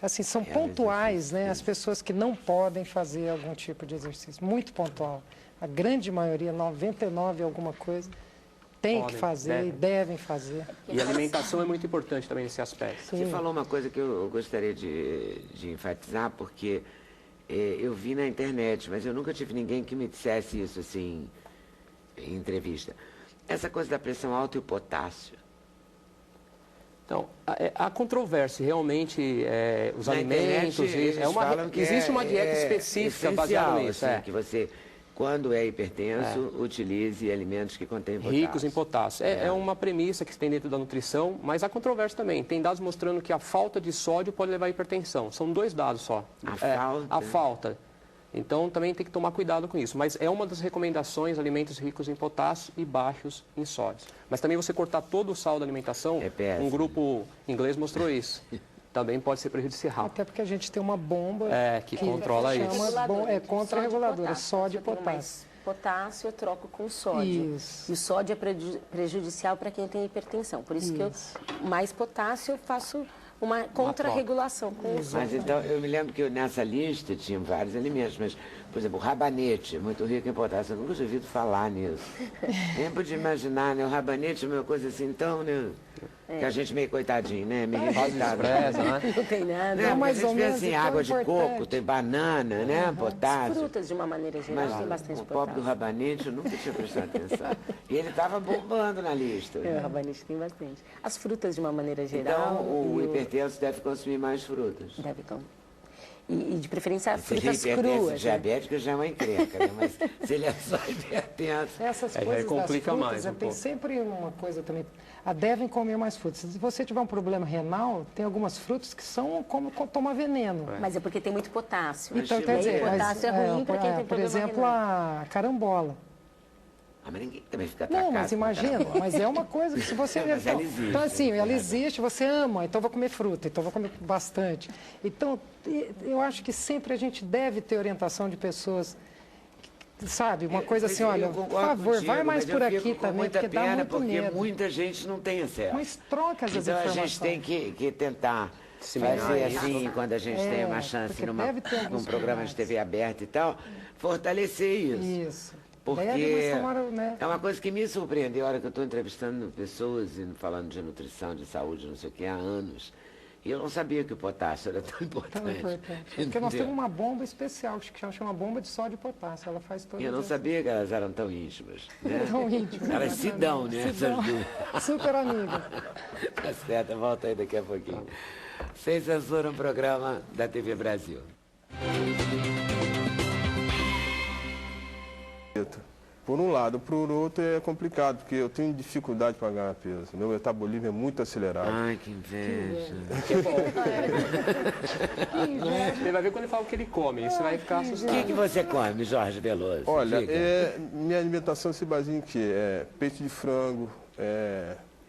S2: assim, são pontuais, né? As pessoas que não podem fazer algum tipo de exercício, muito pontual. A grande maioria, 99 alguma coisa, tem que fazer e devem fazer.
S4: E a alimentação é muito importante também nesse aspecto.
S1: Você falou uma coisa que eu gostaria de enfatizar, porque eu vi na internet, mas eu nunca tive ninguém que me dissesse isso assim, em entrevista. Essa coisa da pressão alta e o potássio.
S4: Então, a controvérsia realmente, os
S1: Na
S4: alimentos,
S1: internet, eles falam que
S4: existe uma dieta
S1: é
S4: específica
S1: essencial,
S4: baseada nisso.
S1: assim, que você, quando é hipertenso, utilize alimentos que contêm potássio.
S4: Ricos em potássio. É uma premissa que se tem dentro da nutrição, mas há controvérsia também. Tem dados mostrando que a falta de sódio pode levar à hipertensão. São 2 dados só. A falta. Então, também tem que tomar cuidado com isso. Mas é uma das recomendações, alimentos ricos em potássio e baixos em sódio. Mas também você cortar todo o sal da alimentação, um grupo inglês mostrou isso. Também pode ser prejudicial.
S2: Até porque a gente tem uma bomba
S4: que controla isso.
S2: É contra-reguladora, sódio e potássio.
S3: Potássio eu troco com sódio.
S2: Isso.
S3: E o sódio é prejudicial para quem tem hipertensão. Por isso que eu, mais potássio, eu faço uma contra-regulação com o sódio.
S1: Mas então, eu me lembro que nessa lista tinha vários alimentos, mas, por exemplo, o rabanete, muito rico em potássio. Eu nunca tinha ouvido falar nisso. Nem podia imaginar, né? O rabanete é uma coisa assim, então, né? Que a gente meio coitadinho, né? Meio coitado.
S4: Né?
S3: Não tem nada.
S1: Né?
S2: mais
S1: Porque a
S2: ou
S1: gente
S2: menos,
S1: pensa em
S2: é tão
S1: água de
S2: importante.
S1: coco, tem banana, né? Potássio.
S3: Frutas, de uma maneira geral,
S1: Mas
S3: tem bastante
S1: o pobre do
S3: potássio.
S1: rabanete eu nunca tinha prestado atenção. E ele estava bombando na lista.
S3: O rabanete tem bastante. As frutas, de uma maneira geral...
S1: Então, o hipertenso deve consumir mais frutas.
S3: Deve comer. E de preferência
S1: Se ele é
S3: frutas
S1: hipertenso
S3: cruas. Né?
S1: diabético, já é uma encrenca, né? Mas se ele é só hipertenso...
S2: Essas
S4: Aí
S2: coisas das
S4: complica
S2: frutas,
S4: mais um
S2: tem
S4: pouco.
S2: sempre uma coisa também. Devem comer mais frutas. Se você tiver um problema renal, tem algumas frutas que são como tomar veneno.
S3: Mas é porque tem muito potássio.
S2: Então,
S3: E
S2: quer
S3: aí,
S2: dizer,
S3: potássio é ruim para quem tem
S2: por
S3: problema
S2: exemplo,
S3: renal.
S2: a carambola.
S1: Ah, mas ninguém também fica atacado.
S2: Não, mas
S1: com
S2: imagina,
S1: carambola.
S2: mas é uma coisa que se você...
S1: Mas ela existe,
S2: então, assim,
S1: né?
S2: ela existe, você ama, então vou comer fruta, então vou comer bastante. Então, eu acho que sempre a gente deve ter orientação de pessoas, sabe? Uma coisa assim,
S1: Eu
S2: olha, por
S1: concordo
S2: favor,
S1: contigo,
S2: vai mais
S1: mas
S2: por
S1: eu
S2: aqui
S1: fico com
S2: também,
S1: muita
S2: porque dá
S1: pena,
S2: muito
S1: porque
S2: medo.
S1: muita gente não tem acesso.
S2: Mas troca essas
S1: Então a
S2: informações.
S1: gente tem que tentar
S4: Disseminar
S1: fazer
S4: isso.
S1: assim, quando a gente tem uma chance
S2: porque
S1: num
S2: deve ter alguns
S1: programa de
S2: cuidados.
S1: TV aberta e tal, fortalecer isso.
S2: Isso.
S1: Porque
S2: Deve, mas tomara, né?
S1: é uma coisa que me surpreendeu a hora que eu estou entrevistando pessoas e falando de nutrição, de saúde, não sei o que, há anos. E eu não sabia que o potássio era tão importante.
S2: Tão importante. Porque nós temos uma bomba especial, que chama bomba de sódio e potássio. Ela faz todas
S1: E eu não
S2: essas-
S1: sabia que elas eram tão íntimas. Né?
S2: Tão íntimas,
S1: Elas se dão, né?
S2: Se dão.
S1: Essas duas.
S2: Super amigas.
S1: Tá certo, volta aí daqui a pouquinho. Sem censura, um programa da TV Brasil.
S5: Por um lado, por outro é complicado, porque eu tenho dificuldade para ganhar peso. Meu metabolismo é muito acelerado.
S1: Ai, que inveja.
S4: Você vai ver quando ele fala o que ele come, você vai ficar
S1: O
S4: assustado.
S1: que você come, Jorge Veloso?
S5: Olha,
S1: Diga.
S5: minha alimentação se baseia em quê? Peito de frango,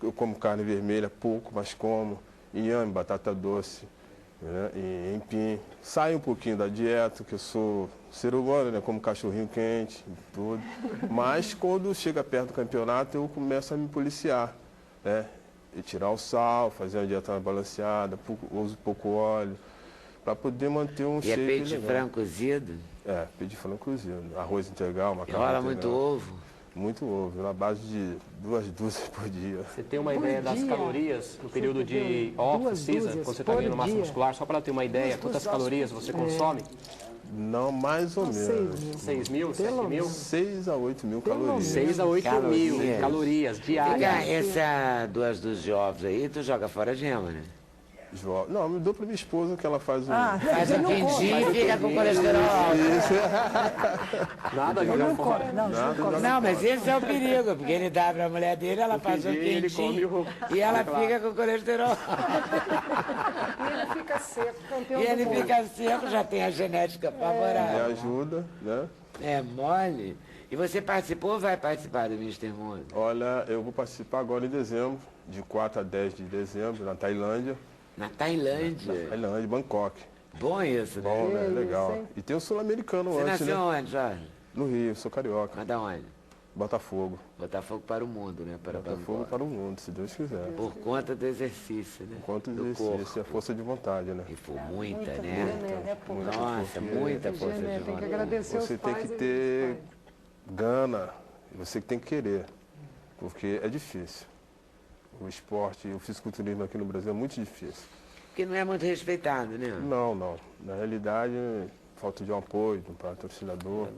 S5: eu como carne vermelha, pouco, mas como. Inhame, batata doce, né? E empim. Saio um pouquinho da dieta, que eu sou ser humano, né? Como cachorrinho quente, tudo. Mas quando chega perto do campeonato, eu começo a me policiar, né? E tirar o sal, fazer uma dieta mais balanceada, uso pouco óleo, para poder manter um
S1: E é
S5: shape
S1: peito de
S5: legal.
S1: frango cozido?
S5: Peito de frango cozido, arroz integral,
S1: E
S5: macarrão
S1: rola
S5: integral.
S1: muito ovo?
S5: Muito ovo, na base de 2 dúzias por dia.
S4: Você tem uma
S2: Por
S4: ideia das
S2: dia.
S4: calorias no período de
S2: Duas
S4: off-season,
S2: dúzias
S4: quando você está
S2: por
S4: ganhando massa
S2: dia.
S4: muscular, só para ter uma ideia, quantas calorias você consome?
S5: Não, mais ou menos.
S4: 6 mil, 7
S2: Pelo
S4: mil?
S5: 6 a 8 mil
S2: Pelo
S5: calorias.
S4: 6 a 8
S1: Calorias.
S4: mil calorias
S1: Fica,
S4: diárias.
S1: essa 2 dúzias de ovos aí, tu joga fora a gema, né?
S5: Não, eu dou pra minha esposa que ela faz o...
S1: Faz um quindim e fica com colesterol alto.
S4: Nada jogar fora.
S1: Não, mas esse é o perigo, porque ele dá pra mulher dele, ela faz um
S4: quindim, ele
S1: quindim
S4: come
S1: e ela fica com colesterol.
S2: E ele fica seco, campeão
S1: E
S2: do
S1: ele
S2: mundo.
S1: fica seco, já tem a genética
S5: Me
S1: favorável.
S5: ajuda, né?
S1: É mole. E você participou ou vai participar do Mister Mundo?
S5: Olha, eu vou participar agora em dezembro, de 4 a 10 de dezembro, na Tailândia.
S1: Na Tailândia.
S5: Tailândia, Bangkok.
S1: Bom isso, né?
S5: Bom, né?
S2: isso,
S5: Legal.
S2: hein?
S5: E tem o sul-americano
S1: Você
S5: antes,
S1: nasceu
S5: né?
S1: onde, Jorge?
S5: No Rio, sou carioca.
S1: Mas da onde?
S5: Botafogo.
S1: Botafogo para o mundo, né? Para
S5: Botafogo
S1: Bangkok.
S5: para o mundo, se Deus quiser.
S1: Por conta do exercício, né?
S5: Enquanto
S1: do
S5: exercício,
S1: corpo.
S5: a força de vontade, né?
S1: E foi muita,
S2: Muita,
S1: né?
S2: é pouco.
S1: Nossa, muita força de
S2: Tem que
S1: vontade.
S2: agradecer
S5: Você
S2: os
S5: tem
S2: pais
S5: que
S2: e
S5: ter
S2: os pais.
S5: gana, você que tem que querer, porque é difícil. O esporte, o fisiculturismo aqui no Brasil é muito difícil.
S1: Porque não é muito respeitado, né?
S5: Não, não. Na realidade, falta de um apoio, de um patrocinador,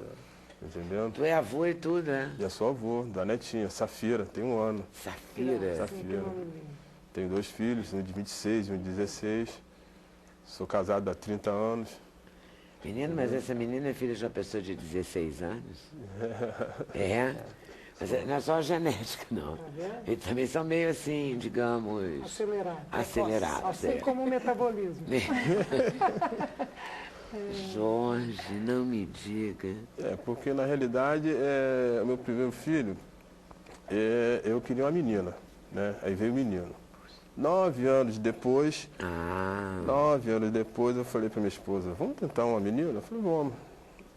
S5: entendeu?
S1: Tu é avô e tudo, né?
S5: E eu sou avô da netinha, Safira, tem 1 ano.
S1: Safira.
S5: Safira. Tenho 2 filhos, um de 26 e um de 16. Sou casado há 30 anos.
S1: Menino, mas essa menina é filha de uma pessoa de 16 anos? É? Mas não é só a genética, não. Eles também são meio assim, digamos... Acelerados,
S2: Assim
S1: é.
S2: como o metabolismo.
S1: Jorge, não me diga.
S5: Porque na realidade, o meu primeiro filho, eu queria uma menina, né? Aí veio o menino. 9 anos depois,
S1: Ah,
S5: 9 anos depois, eu falei para minha esposa, vamos tentar uma menina? Eu falei, vamos.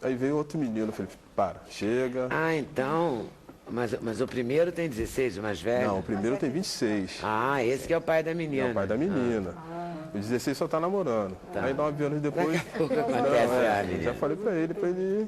S5: Aí veio outro menino, eu falei, para, chega.
S1: então... Mas o primeiro tem 16, o mais velho?
S5: Não, o primeiro tem 26.
S1: Ah, esse que é o pai da menina.
S5: É o pai da menina. O 16 só tá namorando. Aí 9 anos depois.
S1: Daqui a pouco acontece a
S5: eu
S1: menina.
S5: já falei pra ele.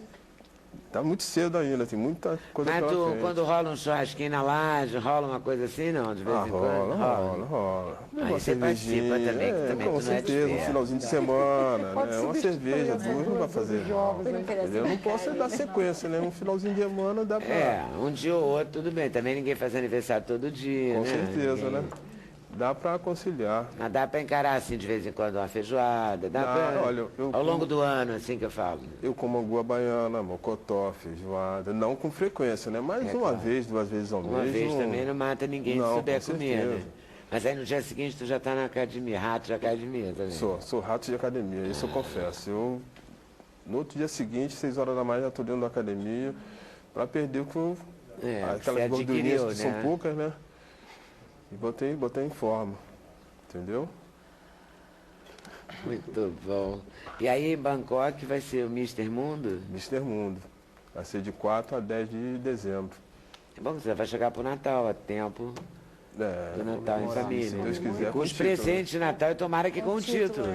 S5: Tá muito cedo ainda, tem muita coisa
S1: Mas
S5: pela
S1: tu,
S5: frente.
S1: quando rola um churrasquinho na laje, rola uma coisa assim, não? De vez em quando?
S5: rola.
S1: Aí
S5: Uma
S1: você participa
S5: cervejinha,
S1: também, que também
S5: com
S1: tu não é de
S5: certeza, um
S1: ferro.
S5: finalzinho de semana,
S2: Pode
S5: né? Uma
S2: substituir
S5: cerveja,
S2: essas
S5: 2 não vai fazer.
S2: jogos, né?
S5: Eu não posso dar sequência, né? Um finalzinho de semana dá pra...
S1: É, um dia ou outro, tudo bem. Também ninguém faz aniversário todo dia,
S5: Com
S1: né?
S5: certeza,
S1: Ninguém
S5: né? Dá para conciliar.
S1: Mas dá para encarar, assim, de vez em quando uma feijoada? Dá pra...
S5: Olha,
S1: Ao longo do ano, assim que eu falo.
S5: Eu como angu à baiana, mocotó, feijoada, não com frequência, né? Mas uma
S1: claro.
S5: vez, 2 vezes ao mês.
S1: Uma vez também não mata ninguém se
S5: Não,
S1: souber
S5: com
S1: comer, né?
S5: certeza.
S1: Mas aí no dia seguinte tu já tá na academia, rato de academia também.
S5: Sou rato de academia, isso eu confesso. No outro dia seguinte, 6 horas da manhã, já estou dentro da academia para perder o que eu...
S1: Você
S5: aquelas gordurinhas
S1: adquiriu,
S5: que são
S1: né?
S5: poucas, né? E botei em forma, entendeu?
S1: Muito bom. E aí em Bangkok vai ser o Mister Mundo?
S5: Mister Mundo. Vai ser de 4 a 10 de dezembro.
S1: É bom que você vai chegar pro Natal, a tempo do Natal em família.
S5: Se Deus quiser,
S1: Com os
S5: título, né?
S1: presentes de Natal e tomara que com o título.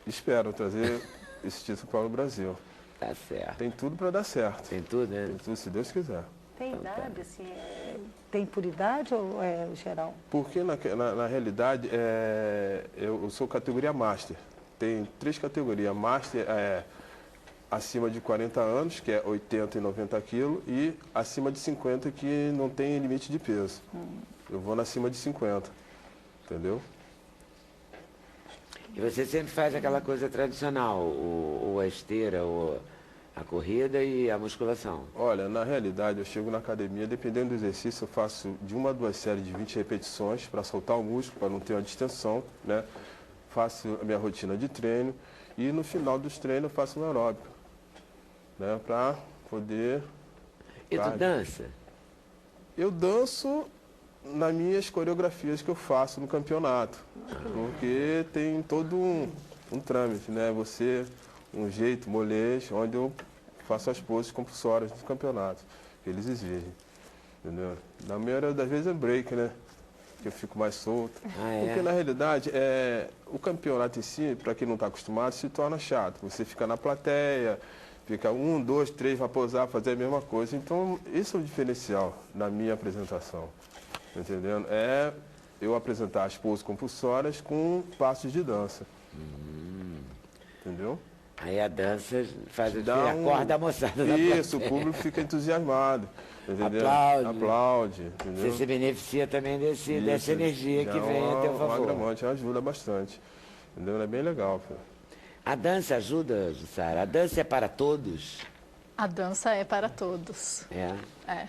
S5: Espero trazer esse título para o Brasil.
S1: Tá certo.
S5: Tem tudo para dar certo.
S1: Tem tudo, né?
S5: Tem tudo, se Deus quiser.
S6: Tem idade, assim, tem por idade ou é geral?
S5: Porque na realidade eu sou categoria Master. Tem 3 categorias. Master é acima de 40 anos, que é 80 e 90 quilos, e acima de 50, que não tem limite de peso. Eu vou na acima de 50, entendeu?
S1: E você sempre faz aquela coisa tradicional, ou a esteira, ou a corrida e a musculação.
S5: Olha, na realidade eu chego na academia, dependendo do exercício, eu faço de 1 a 2 séries de 20 repetições para soltar o músculo, para não ter uma distensão, né? Faço a minha rotina de treino e no final dos treinos eu faço um aeróbico, né? Para poder...
S1: E tu dança?
S5: Eu danço nas minhas coreografias que eu faço no campeonato, porque tem todo um trâmite, né? Um jeito, molejo, onde eu faço as poses compulsórias do campeonato, que eles exigem, entendeu? Na maioria das vezes é break, né? Que eu fico mais solto. Porque na realidade, o campeonato em si, para quem não está acostumado, se torna chato. Você fica na plateia, fica 1, 2, 3, vai posar, fazer a mesma coisa. Então, esse é o diferencial na minha apresentação, tá entendendo? É eu apresentar as poses compulsórias com passos de dança, entendeu?
S1: Aí a dança faz
S5: Acorda
S1: a moçada da
S5: Isso, o
S1: plateia.
S5: público fica entusiasmado, entendeu?
S1: Aplaude.
S5: Entendeu?
S1: Você se beneficia também dessa energia que vem a teu favor.
S5: Um agravante, ajuda bastante, entendeu? É bem legal, filho.
S1: A dança ajuda, Jussara? A dança é para todos?
S7: A dança é para todos.
S1: É?
S7: É.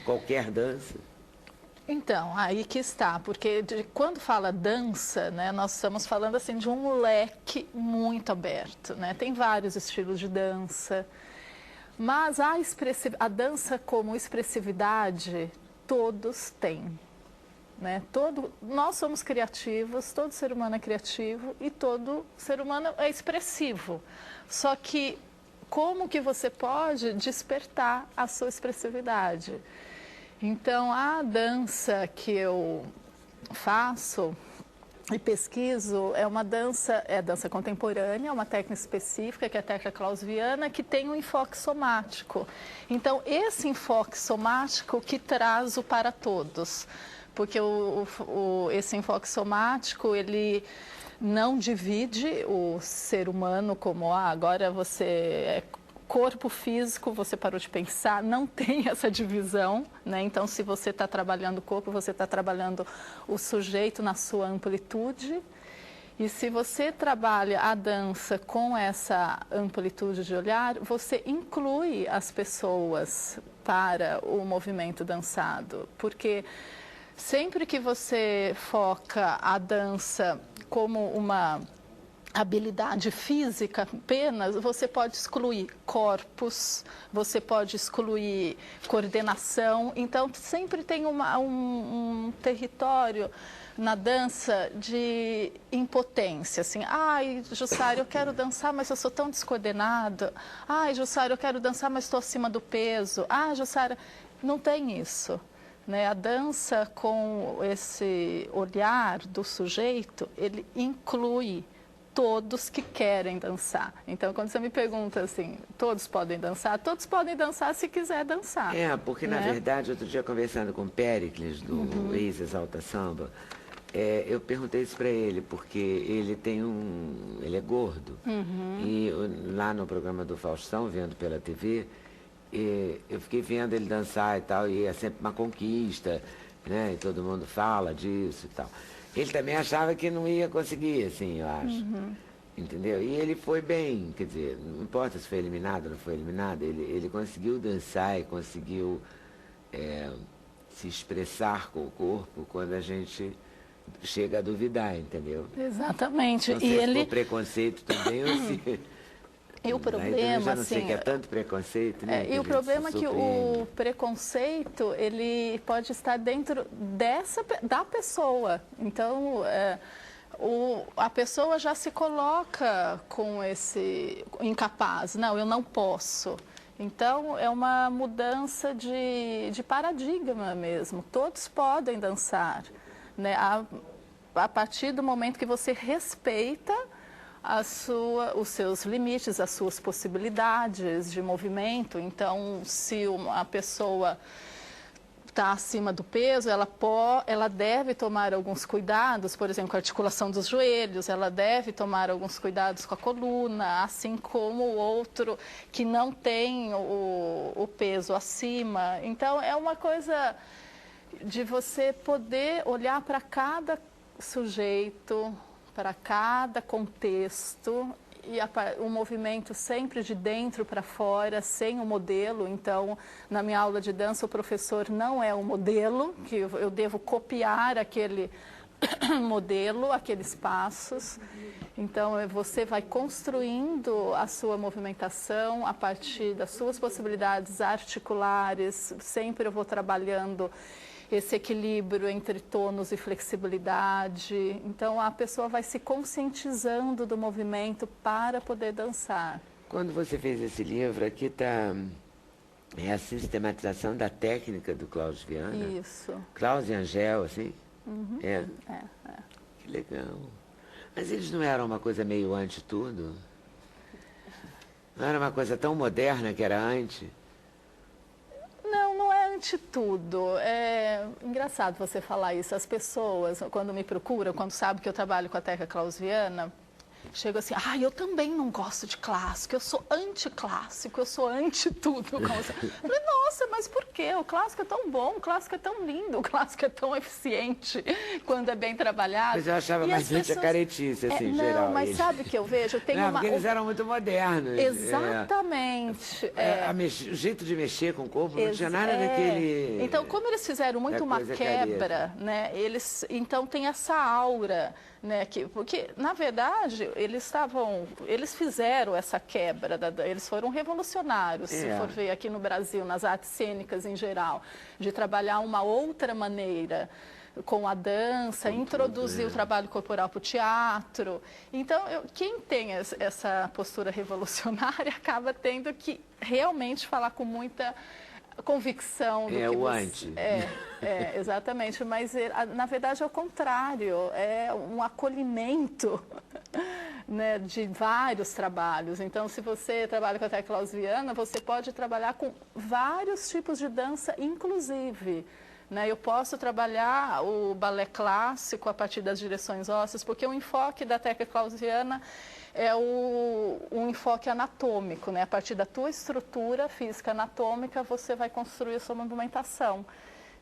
S1: Qualquer dança?
S7: Então, aí que está, porque quando fala dança, né, nós estamos falando assim de um leque muito aberto, né? Tem vários estilos de dança, mas a dança como expressividade, todos têm, né? Nós somos criativos, todo ser humano é criativo e todo ser humano é expressivo. Só que como que você pode despertar a sua expressividade? Então, a dança que eu faço e pesquiso é dança contemporânea, é uma técnica específica, que é a técnica clausiana, que tem um enfoque somático. Então, esse enfoque somático que traz o para todos, porque esse enfoque somático, ele não divide o ser humano como, agora você é corpo físico, você parou de pensar, não tem essa divisão, né? Então, se você está trabalhando o corpo, você está trabalhando o sujeito na sua amplitude. E se você trabalha a dança com essa amplitude de olhar, você inclui as pessoas para o movimento dançado. Porque sempre que você foca a dança como uma habilidade física apenas, você pode excluir corpos, você pode excluir coordenação. Então, sempre tem um território na dança de impotência, assim, ai, Jussara, eu quero dançar, mas eu sou tão descoordenado. Ai, Jussara, eu quero dançar, mas estou acima do peso. Ah, Jussara, não tem isso. Né? A dança com esse olhar do sujeito, ele inclui todos que querem dançar. Então, quando você me pergunta assim, todos podem dançar se quiser dançar.
S1: Porque na verdade, outro dia conversando com o Péricles, do ex-Exalta Samba, eu perguntei isso para ele, porque ele é gordo. E lá no programa do Faustão, vendo pela TV, eu fiquei vendo ele dançar e tal, e é sempre uma conquista. né? E todo mundo fala disso e tal. Ele também achava que não ia conseguir, assim, eu acho. Entendeu? E ele foi bem, quer dizer, não importa se foi eliminado ou não foi eliminado, ele conseguiu dançar e conseguiu se expressar com o corpo quando a gente chega a duvidar, entendeu?
S7: Exatamente.
S1: Não sei
S7: E
S1: se
S7: ele...
S1: for preconceito também ou se...
S7: E o problema,
S1: eu já não
S7: assim,
S1: sei que é tanto preconceito, né?
S7: e o problema é que o preconceito, ele pode estar dentro da pessoa. Então, a pessoa já se coloca com esse incapaz. Não, eu não posso. Então, é uma mudança de paradigma mesmo. Todos podem dançar, né? A partir do momento que você respeita os seus limites, as suas possibilidades de movimento. Então, se uma pessoa está acima do peso, ela deve tomar alguns cuidados, por exemplo, com a articulação dos joelhos, ela deve tomar alguns cuidados com a coluna, assim como o outro que não tem o peso acima. Então, é uma coisa de você poder olhar para cada sujeito, para cada contexto, e o movimento sempre de dentro para fora, sem o modelo. Então, na minha aula de dança, o professor não é o modelo, que eu devo copiar aquele modelo, aqueles passos. Então, você vai construindo a sua movimentação a partir das suas possibilidades articulares. Sempre eu vou trabalhando esse equilíbrio entre tônus e flexibilidade. Então, a pessoa vai se conscientizando do movimento para poder dançar.
S1: Quando você fez esse livro, aqui está a sistematização da técnica do Klaus Viana.
S7: Isso.
S1: Klaus e Angel, assim?
S7: Uhum.
S1: É? Que legal. Mas eles não eram uma coisa meio anti tudo? Não era uma coisa tão moderna que era antes?
S7: Não é ante tudo. É engraçado você falar isso. As pessoas, quando me procuram, quando sabem que eu trabalho com a técnica Klaus Viana, chegam assim, eu também não gosto de clássico, eu sou anti-clássico, eu sou anti-tudo. Eu falei, nossa, mas por quê? O clássico é tão bom, o clássico é tão lindo, o clássico é tão eficiente quando é bem trabalhado.
S1: Mas eu achava mais gente a caretice, assim, em geral.
S7: Não, mas sabe o que eu vejo?
S1: Porque eles eram muito modernos.
S7: Exatamente.
S1: O jeito de mexer com o corpo não tinha nada daquele...
S7: Então, como eles fizeram muito uma quebra, né? Então tem essa aura, né? Porque, na verdade, eles fizeram essa quebra, eles foram revolucionários, se for ver aqui no Brasil, nas artes cênicas em geral, de trabalhar uma outra maneira com a dança, introduzir o trabalho corporal para o teatro. Então, quem tem essa postura revolucionária acaba tendo que realmente falar com muita convicção do que
S1: o anti.
S7: Exatamente, mas na verdade é o contrário, é um acolhimento, né, de vários trabalhos. Então, se você trabalha com a técnica Klaus Viana, você pode trabalhar com vários tipos de dança, inclusive, né? Eu posso trabalhar o balé clássico a partir das direções ósseas, porque o enfoque da técnica Klaus Viana é um enfoque anatômico, né? A partir da tua estrutura física anatômica, você vai construir a sua movimentação.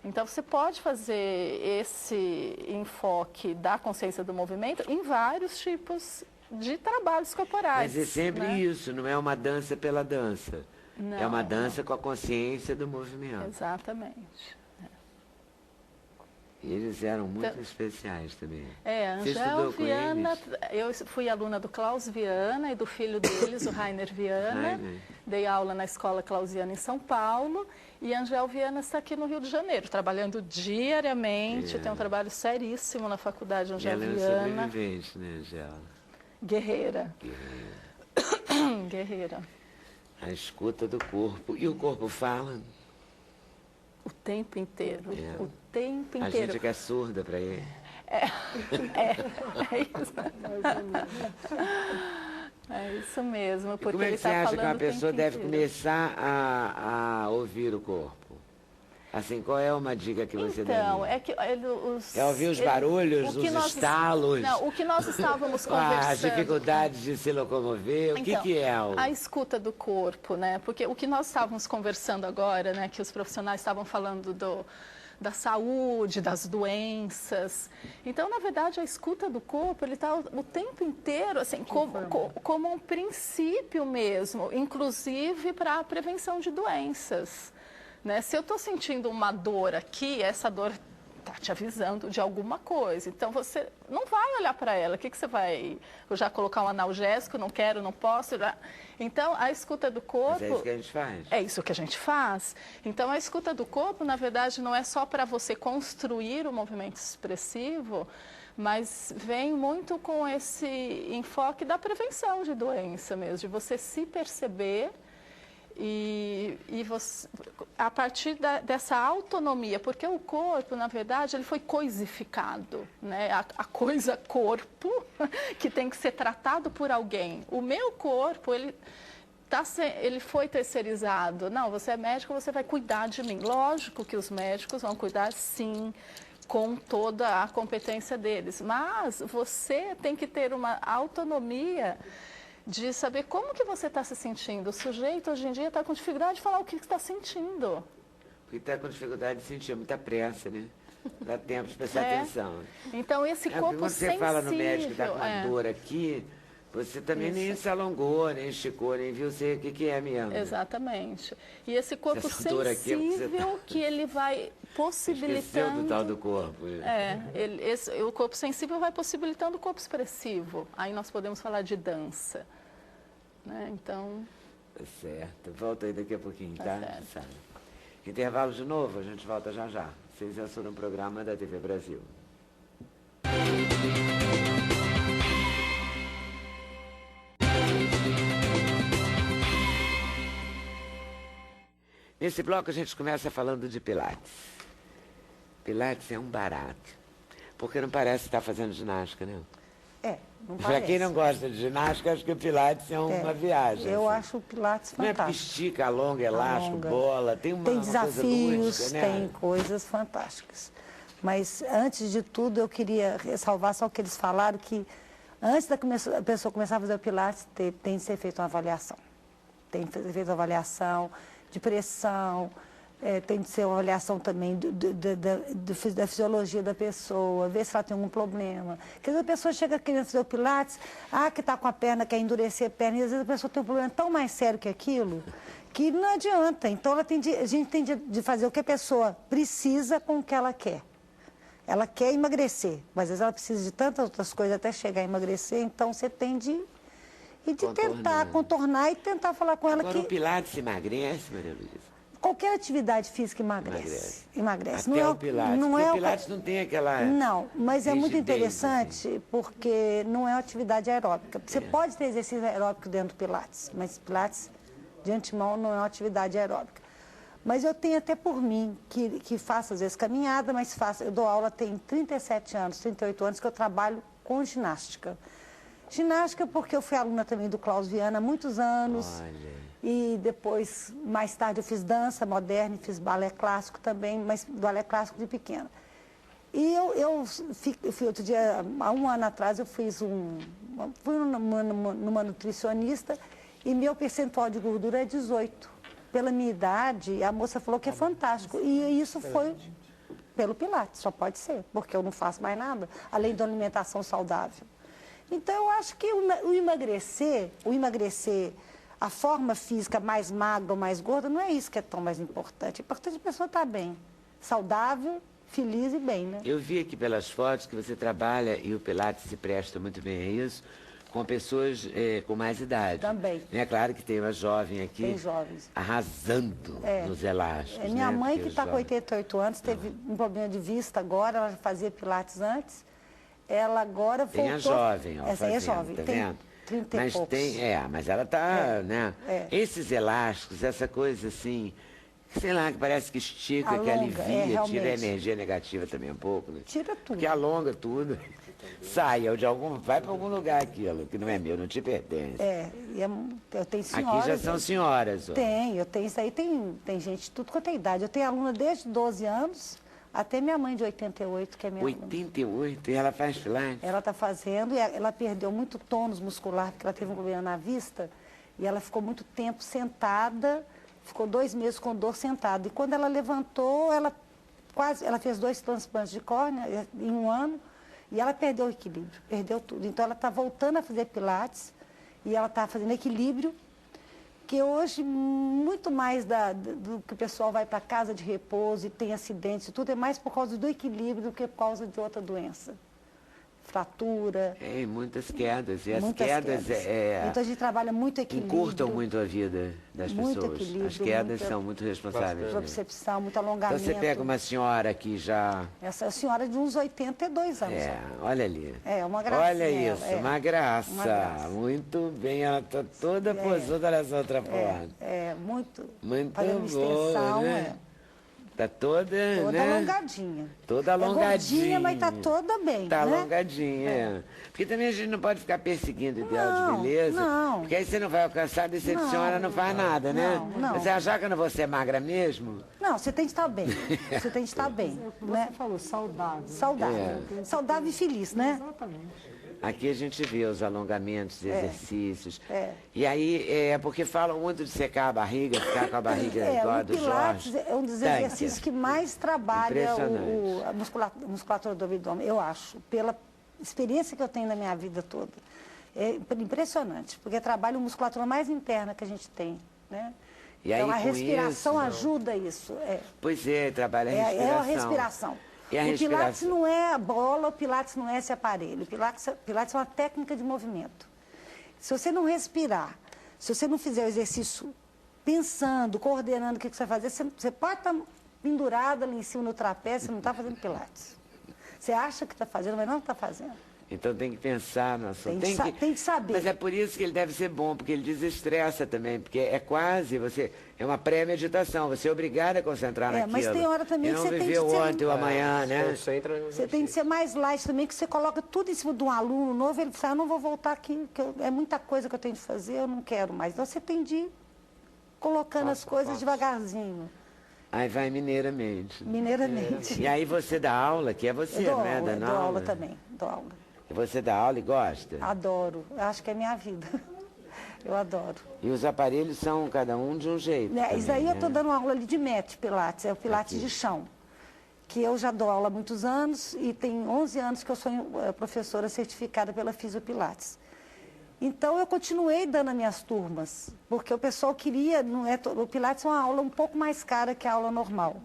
S7: Então, você pode fazer esse enfoque da consciência do movimento em vários tipos de trabalhos corporais.
S1: Mas é sempre isso, não é uma dança pela dança.
S7: Não,
S1: é uma dança com a consciência do movimento.
S7: Exatamente.
S1: E eles eram muito especiais também.
S7: Angel Viana, eu fui aluna do Klaus Viana e do filho deles, o Rainer Viana. Dei aula na escola Klausiana em São Paulo. E Angel Viana está aqui no Rio de Janeiro, trabalhando diariamente. Tem um trabalho seríssimo na faculdade Angel Viana.
S1: Ela é sobrevivente, né, Angel?
S7: Guerreira. Guerreira.
S1: A escuta do corpo. E o corpo fala?
S7: O tempo inteiro. O tempo inteiro.
S1: A gente que é surda para ele.
S7: É isso. É isso mesmo. Porque
S1: como é que você acha que uma pessoa deve
S7: inteiro.
S1: começar a ouvir o corpo? Assim, qual é uma dica que você daria?
S7: Então, é que
S1: ouvir os barulhos, os estalos.
S7: Não, o que nós estávamos conversando.
S1: As dificuldades de se locomover,
S7: então,
S1: o que é
S7: a escuta do corpo, né? Porque o que nós estávamos conversando agora, né, que os profissionais estavam falando da saúde, das doenças. Então, na verdade, a escuta do corpo, ele está o tempo inteiro, assim, como um princípio mesmo, inclusive para a prevenção de doenças. Né? Se eu estou sentindo uma dor aqui, essa dor está te avisando de alguma coisa. Então, você não vai olhar para ela. O que você vai... Eu já colocar um analgésico, não quero, não posso. Já... Então, a escuta do corpo...
S1: Mas é isso que a gente faz.
S7: É isso que a gente faz. Então, a escuta do corpo, na verdade, não é só para você construir o movimento expressivo, mas vem muito com esse enfoque da prevenção de doença mesmo, de você se perceber e você, a partir dessa autonomia, porque o corpo, na verdade, ele foi coisificado, né? A coisa corpo, que tem que ser tratado por alguém. O meu corpo, ele foi terceirizado. Não, você é médico, você vai cuidar de mim. Lógico que os médicos vão cuidar, sim, com toda a competência deles, mas você tem que ter uma autonomia de saber como que você está se sentindo. O sujeito, hoje em dia, está com dificuldade de falar o que está sentindo.
S1: Porque está com dificuldade de sentir muita pressa, né? Dá tempo de prestar atenção.
S7: Então, esse corpo
S1: quando
S7: sensível...
S1: você fala no médico que está com uma dor aqui, você também nem se alongou, nem esticou, nem viu o que é mesmo.
S7: Exatamente. E esse corpo
S1: dor aqui é
S7: sensível que ele vai possibilitando...
S1: Esqueceu do tal do corpo.
S7: O corpo sensível vai possibilitando o corpo expressivo. Aí nós podemos falar de dança. Né? Então...
S1: Tá certo. Volta aí daqui a pouquinho, tá?
S7: Certo.
S1: Intervalo de novo, a gente volta já já. Vocês assuram o programa da TV Brasil. Nesse bloco a gente começa falando de Pilates. Pilates é um barato, porque não parece estar fazendo ginástica, né?
S6: Não
S1: Para quem não gosta de ginástica, acho que o Pilates é uma viagem.
S6: Eu
S1: assim.
S6: acho o Pilates fantástico.
S1: Não é porque estica, alonga, elástico, bola, tem uma
S6: desafios,
S1: coisa lúdica, né?
S6: tem coisas fantásticas. Mas, antes de tudo, eu queria ressalvar só que eles falaram que, antes da pessoa começar a fazer o Pilates, tem de ser feita uma avaliação. Tem de ser feita uma avaliação de pressão, tem de ser uma avaliação também da fisiologia da pessoa, ver se ela tem algum problema. Porque às vezes a pessoa chega querendo fazer o Pilates, que está com a perna, quer endurecer a perna, e às vezes a pessoa tem um problema tão mais sério que aquilo, que não adianta. Então, a gente tem de fazer o que a pessoa precisa com o que ela quer. Ela quer emagrecer, mas às vezes ela precisa de tantas outras coisas até chegar a emagrecer, então você tem de tentar contornar e tentar falar com ela que...
S1: Agora, o Pilates emagrece, Maria Luísa?
S6: Qualquer atividade física emagrece.
S1: Até o Pilates. O Pilates não tem aquela...
S6: Não, mas é muito interessante,
S1: assim,
S6: porque não é uma atividade aeróbica. Você pode ter exercício aeróbico dentro do Pilates, mas Pilates, de antemão, não é uma atividade aeróbica. Mas eu tenho até por mim, que faço às vezes caminhada, mas eu dou aula tem 37 anos, 38 anos que eu trabalho com ginástica. Ginástica porque eu fui aluna também do Klaus Viana há muitos anos.
S1: Olha.
S6: E depois, mais tarde, eu fiz dança moderna e fiz balé clássico também, mas balé clássico de pequena. E eu fui outro dia, há um ano atrás, eu fui numa nutricionista e meu percentual de gordura é 18. Pela minha idade, a moça falou que é fantástico. E isso foi pelo Pilates, só pode ser, porque eu não faço mais nada, além da alimentação saudável. Então, eu acho que o emagrecer, a forma física mais magra ou mais gorda, não é isso que é tão mais importante. É importante a pessoa estar bem, saudável, feliz e bem, né?
S1: Eu vi aqui pelas fotos que você trabalha, e o Pilates se presta muito bem a isso, com pessoas com mais idade.
S6: Também.
S1: É claro que tem uma jovem aqui
S6: tem jovens.
S1: Arrasando nos elásticos.
S6: Minha
S1: né?
S6: mãe, que está com 88 anos, teve um problema de vista agora, ela fazia Pilates antes, ela agora voltou...
S1: Tem a jovem, ó,
S6: Essa aí é
S1: fazendo,
S6: jovem,
S1: tá
S6: tem
S1: vendo?
S6: 30
S1: mas
S6: e poucos.
S1: mas ela tá, né? Esses elásticos, essa coisa assim, sei lá, que parece que estica, que alivia, tira a energia negativa também um pouco, né?
S6: Tira tudo.
S1: Porque alonga tudo. Sai, vai para algum lugar aquilo, que não é meu, não te pertence.
S6: Eu tenho senhoras...
S1: Aqui já são senhoras. Ó.
S6: Eu tenho isso aí, tem gente de tudo quanto é idade. Eu tenho aluna desde 12 anos até minha mãe de 88, que é minha
S1: 88? E ela faz Pilates?
S6: Ela está fazendo, e ela perdeu muito tônus muscular, porque ela teve um problema na vista, e ela ficou muito tempo sentada, ficou 2 meses com dor sentada. E quando ela levantou, ela ela fez 2 transplantes de córnea em 1 ano e ela perdeu o equilíbrio, perdeu tudo. Então ela está voltando a fazer pilates e ela está fazendo equilíbrio, que hoje muito mais do que o pessoal vai para casa de repouso e tem acidentes e tudo, é mais por causa do equilíbrio do que por causa de outra doença. Fratura.
S1: É, muitas quedas. E as
S6: muitas
S1: quedas
S6: Então a gente trabalha muito equilíbrio.
S1: encurtam muito a vida das
S6: muito
S1: pessoas.
S6: equilíbrio,
S1: As quedas são muito responsáveis.
S6: Propriocepção, muito
S1: Então
S6: alongamento.
S1: você pega uma senhora que já...
S6: Essa senhora de uns 82 anos.
S1: É, olha ali.
S6: É, uma gracinha.
S1: Olha isso,
S6: ela,
S1: uma graça.
S6: uma graça.
S1: Muito bem, ela está toda posuda nessa outra porta.
S6: Muito.
S1: Muito
S6: fazendo
S1: boa,
S6: extensão,
S1: né? Tá toda,
S6: toda
S1: né?
S6: alongadinha.
S1: Toda alongadinha.
S6: É gordinha, mas tá toda bem,
S1: Tá
S6: né?
S1: alongadinha, é. Porque também a gente não pode ficar perseguindo o ideal
S6: Não,
S1: de beleza.
S6: não.
S1: Porque aí você não vai alcançar, decepciona, não faz nada, né?
S6: não.
S1: Você achar que eu não vou ser magra mesmo?
S6: Não, você tem que estar bem. Você tem que estar bem, né?
S2: Você falou saudável.
S6: Saudável. Saudável e feliz, né?
S2: Exatamente.
S1: Aqui a gente vê os alongamentos, exercícios.
S6: É.
S1: E aí, porque falam muito de secar a barriga, ficar com a barriga igual a
S6: O
S1: do
S6: Pilates
S1: Jorge.
S6: é um dos
S1: Tanque.
S6: exercícios que mais trabalha
S1: Impressionante.
S6: a musculatura do abdômen, eu acho, pela experiência que eu tenho na minha vida toda. É impressionante, porque trabalha a musculatura mais interna que a gente tem, né?
S1: E aí,
S6: então a
S1: com
S6: respiração
S1: isso,
S6: ajuda isso.
S1: Pois é, trabalha a respiração.
S6: É a respiração.
S1: E a
S6: o
S1: respiração?
S6: Pilates não é a bola, o Pilates não é esse aparelho. O Pilates é uma técnica de movimento. Se você não respirar, se você não fizer o exercício pensando, coordenando o que você vai fazer, você pode estar pendurada ali em cima no trapézio, você não está fazendo Pilates. Você acha que está fazendo, mas não está fazendo.
S1: Então tem que pensar no assunto.
S6: Tem que saber.
S1: Mas é por isso que ele deve ser bom, porque ele desestressa também, porque é quase, é uma pré-meditação, você é obrigado a concentrar naquilo.
S6: Mas tem hora também que você tem que
S1: viver o
S6: ser...
S1: ontem ou amanhã, né?
S4: Concentra no
S6: Você tem que ser mais light também, que você coloca tudo em cima de um aluno novo, ele fala, eu não vou voltar aqui, é muita coisa que eu tenho de fazer, eu não quero mais. Então você tem de ir colocando as coisas devagarzinho,
S1: Aí vai mineiramente.
S6: mineiramente.
S1: E aí você dá aula, que é você,
S6: Eu dou
S1: né?
S6: aula,
S1: Dando
S6: dou aula também, dou aula.
S1: E você dá aula e gosta?
S6: Adoro, eu acho que é minha vida. Eu adoro.
S1: E os aparelhos são cada um de um jeito.
S6: Isso
S1: também,
S6: aí eu estou
S1: né?
S6: dando aula ali de MET, Pilates, é o Pilates de chão, que eu já dou aula há muitos anos e tem 11 anos que eu sou professora certificada pela Fisiopilates. Então eu continuei dando as minhas turmas, porque o pessoal queria, o Pilates é uma aula um pouco mais cara que a aula normal.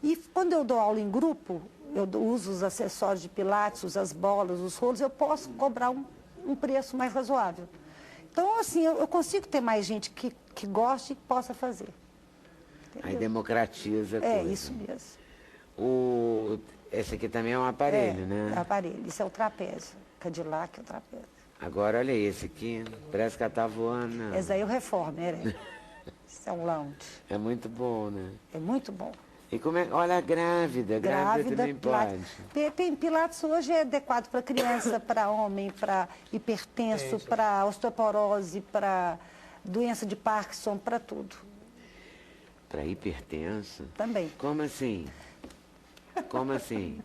S6: E quando eu dou aula em grupo, eu uso os acessórios de Pilates, uso as bolas, os rolos, eu posso cobrar um preço mais razoável. Então, assim, eu consigo ter mais gente que goste e que possa fazer. Entendeu?
S1: Aí democratiza a coisa.
S6: É, isso mesmo.
S1: Esse aqui também é um aparelho, né?
S6: É aparelho. Isso é o trapézio. Cadillac é o trapézio.
S1: Agora, olha esse aqui, parece que ela tá voando. Não.
S6: Esse aí eu reformo, Isso é um lounge.
S1: É muito bom, né?
S6: É muito bom.
S1: E como é? Olha, grávida também
S6: Pilates.
S1: pode.
S6: Pilates hoje é adequado para criança, para homem, para hipertenso, para osteoporose, para doença de Parkinson, para tudo.
S1: Para hipertenso?
S6: Também.
S1: Como assim? Como assim?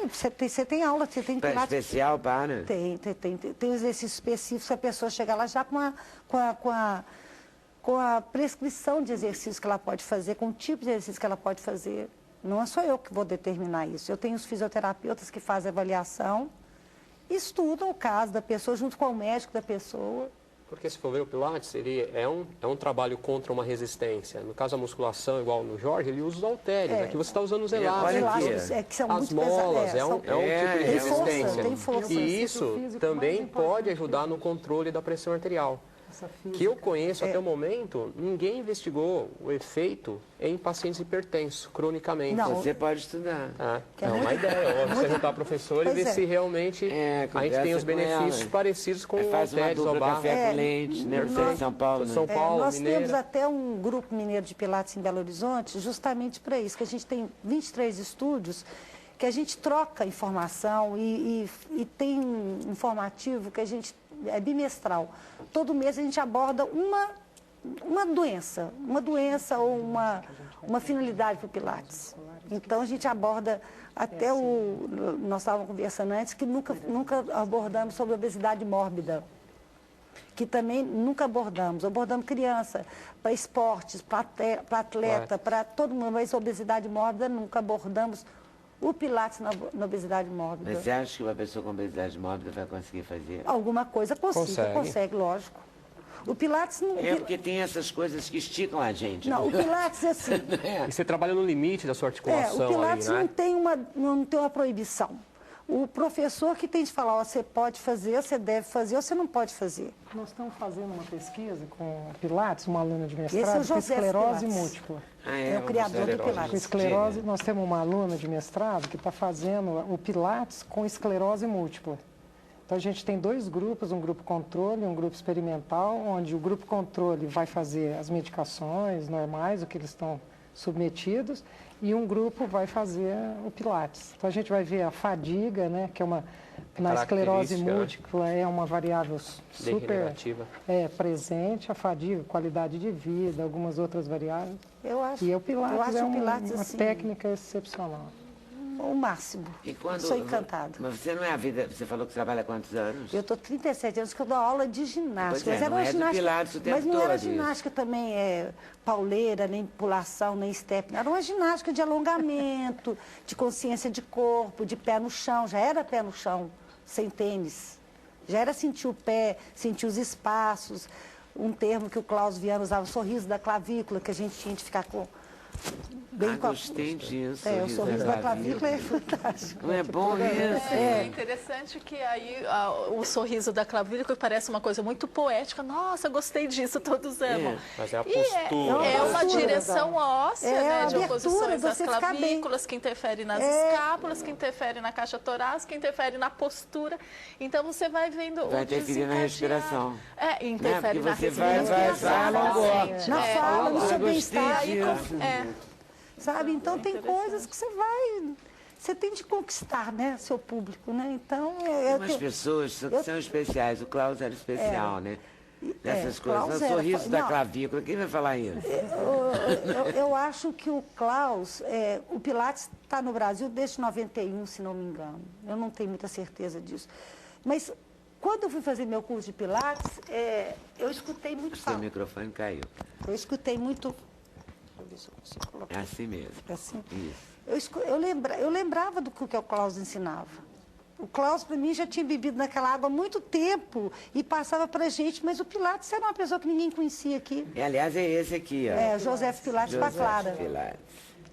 S6: Você tem aula, você tem
S1: Pra
S6: Pilates.
S1: especial para?
S6: Tem um exercício específico, a pessoa chega lá já com a prescrição de exercícios que ela pode fazer, com o tipo de exercício que ela pode fazer. Não sou eu que vou determinar isso. Eu tenho os fisioterapeutas que fazem avaliação, estudam o caso da pessoa junto com o médico da pessoa.
S4: Porque se for ver o Pilates, ele é um trabalho contra uma resistência. No caso da musculação, igual no Jorge, ele usa os halteres. Aqui você está usando os
S1: olha
S4: elásticos.
S1: aqui.
S6: Que são
S4: As
S6: muito
S4: molas,
S6: pesadas.
S4: é um tipo de
S6: Tem
S4: resistência.
S6: força, tem força.
S4: E isso também pode ajudar no controle da pressão arterial. Que eu conheço até o momento, ninguém investigou o efeito em pacientes hipertensos, cronicamente.
S6: Não.
S1: Você pode estudar.
S4: É uma ideia, você juntar a professor e ver se realmente a gente tem os
S1: conversa com
S4: benefícios
S1: ela.
S4: parecidos com o
S1: Faz uma
S4: halteres,
S1: dupla
S4: o barra.
S1: café com leite, né? Você é em São Paulo, né?
S4: São Paulo,
S6: Nós
S4: Mineira.
S6: temos até um grupo mineiro de Pilates em Belo Horizonte, justamente para isso, que a gente tem 23 estúdios, que a gente troca informação e tem um informativo que a gente é bimestral. Todo mês a gente aborda uma doença ou uma finalidade para o Pilates. Então a gente aborda até nós estávamos conversando antes que nunca abordamos sobre obesidade mórbida. que também nunca abordamos. Abordamos criança, para esportes, para atleta, para todo mundo, mas obesidade mórbida nunca abordamos o Pilates na obesidade mórbida.
S1: Mas você acha que uma pessoa com obesidade mórbida vai conseguir fazer?
S6: Alguma coisa consegue, lógico. O Pilates não...
S1: É porque tem essas coisas que esticam a gente.
S6: Não, o Pilates é assim...
S4: E você trabalha no limite da sua articulação
S6: o Pilates
S4: ali, né?
S6: não tem uma proibição. O professor que tem de falar, ó, você pode fazer, você deve fazer, ou você não pode fazer.
S2: Nós estamos fazendo uma pesquisa com Pilates, uma aluna de
S6: Esse é
S2: mestrado,
S6: o
S2: com
S6: José
S2: esclerose
S6: Pilates.
S2: múltipla.
S6: É o criador do
S2: Com
S6: Pilates.
S2: esclerose, nós temos uma aluna de mestrado que está fazendo o Pilates com esclerose múltipla. Então, a gente tem 2 grupos, um grupo controle e um grupo experimental, onde o grupo controle vai fazer as medicações normais, o que eles estão submetidos, e um grupo vai fazer o Pilates. Então, a gente vai ver a fadiga, né, que é uma... Na esclerose múltipla é uma variável super presente, a fadiga, qualidade de vida, algumas outras variáveis. E o Pilates é uma
S6: assim,
S2: técnica excepcional.
S6: O máximo.
S1: E quando,
S6: sou encantada.
S1: Mas você não é a vida... Você falou que trabalha há quantos anos?
S6: Eu estou 37 anos que eu dou aula de ginástica.
S1: Pois é,
S6: mas era
S1: não
S6: uma
S1: é do
S6: ginástica,
S1: Pilates o tempo
S6: mas não era
S1: todo
S6: ginástica também pauleira, nem pulação, nem step. Era uma ginástica de alongamento, de consciência de corpo, de pé no chão. Já era pé no chão, sem tênis. Já era sentir o pé, sentir os espaços. Um termo que o Klaus Viana usava, o sorriso da clavícula, que a gente tinha de ficar com...
S1: Gostei disso.
S6: O sorriso da clavícula é fantástico.
S1: Não é bom isso?
S7: É interessante que aí o sorriso da clavícula parece uma coisa muito poética. Nossa, gostei disso, todos amam.
S4: Mas é a postura.
S7: É uma direção óssea, né, de
S6: abertura,
S7: oposições às
S6: você ficar
S7: clavículas, que interfere nas escápulas, que interfere na caixa torácica, que interfere na postura. Então você vai vendo
S1: Vai interferir na respiração.
S7: Interfere na
S1: você
S7: respiração.
S1: vai alongou.
S6: Na fala, no seu
S1: Gostei
S6: bem-estar.
S1: disso.
S6: Sabe? Então tem coisas que você tem de conquistar, né? Seu público, né? Então...
S1: Algumas pessoas são especiais. O Klaus era especial, né? Nessas coisas. O sorriso da clavícula. Quem vai falar isso?
S6: Eu acho que o Klaus... o Pilates está no Brasil desde 91, se não me engano. Eu não tenho muita certeza disso. Mas quando eu fui fazer meu curso de Pilates, eu escutei muito
S1: falar. Seu microfone caiu.
S6: Eu escutei muito... Deixa eu ver se eu consigo colocar.
S1: É assim mesmo.
S6: É assim?
S1: Isso.
S6: Eu lembrava do que o Klaus ensinava. O Klaus, para mim, já tinha bebido naquela água há muito tempo e passava para a gente, mas o Pilates era uma pessoa que ninguém conhecia aqui.
S1: Aliás, é esse aqui, ó.
S6: José Pilates com a Clara.
S1: Pilates.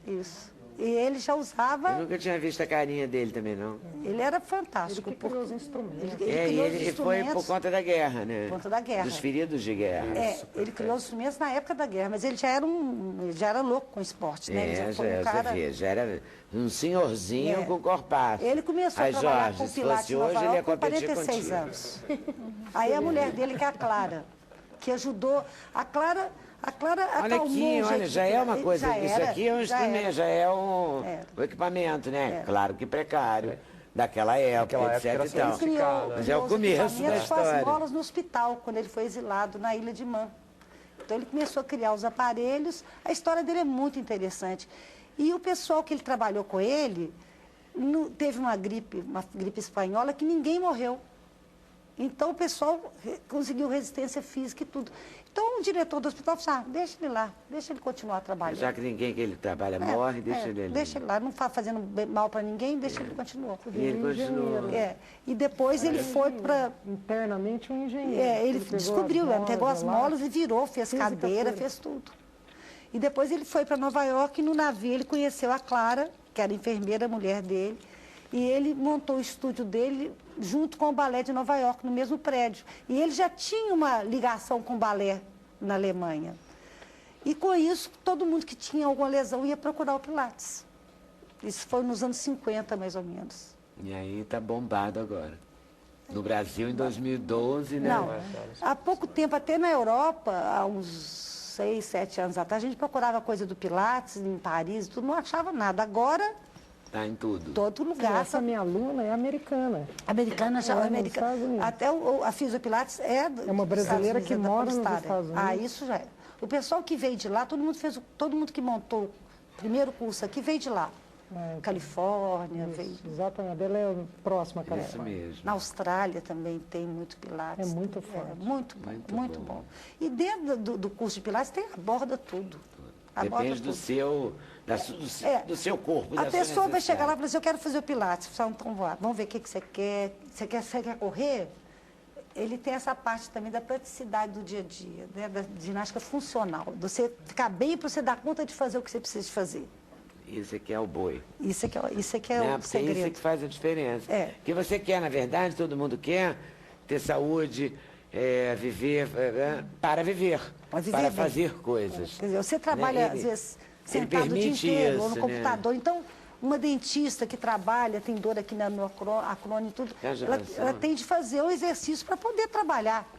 S6: Isso. E ele já usava...
S1: Eu nunca tinha visto a carinha dele também, não.
S6: Ele era fantástico.
S2: Ele criou os instrumentos.
S1: Ele foi por conta da guerra, né?
S6: Por conta da guerra.
S1: Dos feridos de guerra.
S6: Ele criou os instrumentos na época da guerra, mas ele já era louco com esporte, né?
S1: Já era um senhorzinho com corpaço.
S6: Ele começou a trabalhar com Pilates
S1: hoje, ele ia
S6: com 46 anos. Aí a mulher dele, que é a Clara, que ajudou... A Clara
S1: olha aqui, já é uma coisa, isso aqui é um instrumento, já é um equipamento, né? Claro que precário, daquela época, etc. E tal. Mas é o começo da história.
S6: As molas no hospital, quando ele foi exilado na Ilha de Man. Então ele começou a criar os aparelhos, a história dele é muito interessante. E o pessoal que ele trabalhou com ele, teve uma gripe espanhola que ninguém morreu. Então o pessoal conseguiu resistência física e tudo. Então o diretor do hospital falou assim, deixa ele lá, deixa ele continuar trabalhando.
S1: Já que ninguém que ele trabalha morre, deixa ele ali.
S6: Deixa ele lá, não está fazendo mal para ninguém, deixa ele continuar.
S1: E ele continuou.
S6: E depois ele foi para...
S2: Internamente um engenheiro.
S6: Ele descobriu, pegou as molas e virou, fez cadeira, fez tudo. E depois ele foi para Nova York e no navio ele conheceu a Clara, que era enfermeira, mulher dele, e ele montou o estúdio dele junto com o balé de Nova York, no mesmo prédio. E ele já tinha uma ligação com o balé na Alemanha. E com isso, todo mundo que tinha alguma lesão ia procurar o Pilates. Isso foi nos anos 50, mais ou menos.
S1: E aí está bombado agora. No Brasil, em 2012, né?
S6: Não, há pouco tempo, até na Europa, há uns 6, 7 anos atrás, a gente procurava coisa do Pilates em Paris, tudo, não achava nada. Agora...
S1: Está em tudo.
S6: Todo lugar.
S2: Essa minha aluna é americana.
S6: Americana já é americana. Até a Fisiopilates é
S2: uma brasileira que mora nos Estados Unidos.
S6: Isso já é. O pessoal que veio de lá, todo mundo que montou o primeiro curso aqui veio de lá. Califórnia, veio.
S2: Exatamente, ela é próxima a
S1: Isso
S2: Califórnia.
S1: mesmo.
S6: Na Austrália também tem muito Pilates.
S2: É muito forte.
S6: Muito bom,
S1: Muito
S6: muito
S1: bom.
S6: bom. E dentro do curso de Pilates aborda tudo. Aborda
S1: Depende do
S6: tudo.
S1: seu, do seu corpo,
S6: A
S1: da sua
S6: pessoa vai chegar lá e
S1: necessidade.
S6: falar assim, eu quero fazer o Pilates. Então, vamos ver o que você quer. Você quer correr? Ele tem essa parte também da praticidade do dia a dia, né? Da ginástica funcional. De você ficar bem para você dar conta de fazer o que você precisa fazer.
S1: Isso aqui é o boi.
S6: Isso é que é
S1: Né?
S6: o
S1: Porque isso é
S6: segredo.
S1: que faz a diferença.
S6: É.
S1: Porque você quer, na verdade, todo mundo quer ter saúde, viver, para viver,
S6: Mas viver
S1: para
S6: bem.
S1: fazer coisas.
S6: Quer dizer, você trabalha,
S1: Né?
S6: às vezes,
S1: ele
S6: sentado o dia
S1: permite
S6: inteiro, ou
S1: isso,
S6: no
S1: né?
S6: computador. Então, uma dentista que trabalha, tem dor aqui no acrônio e tudo, ela tem de fazer um exercício para poder trabalhar.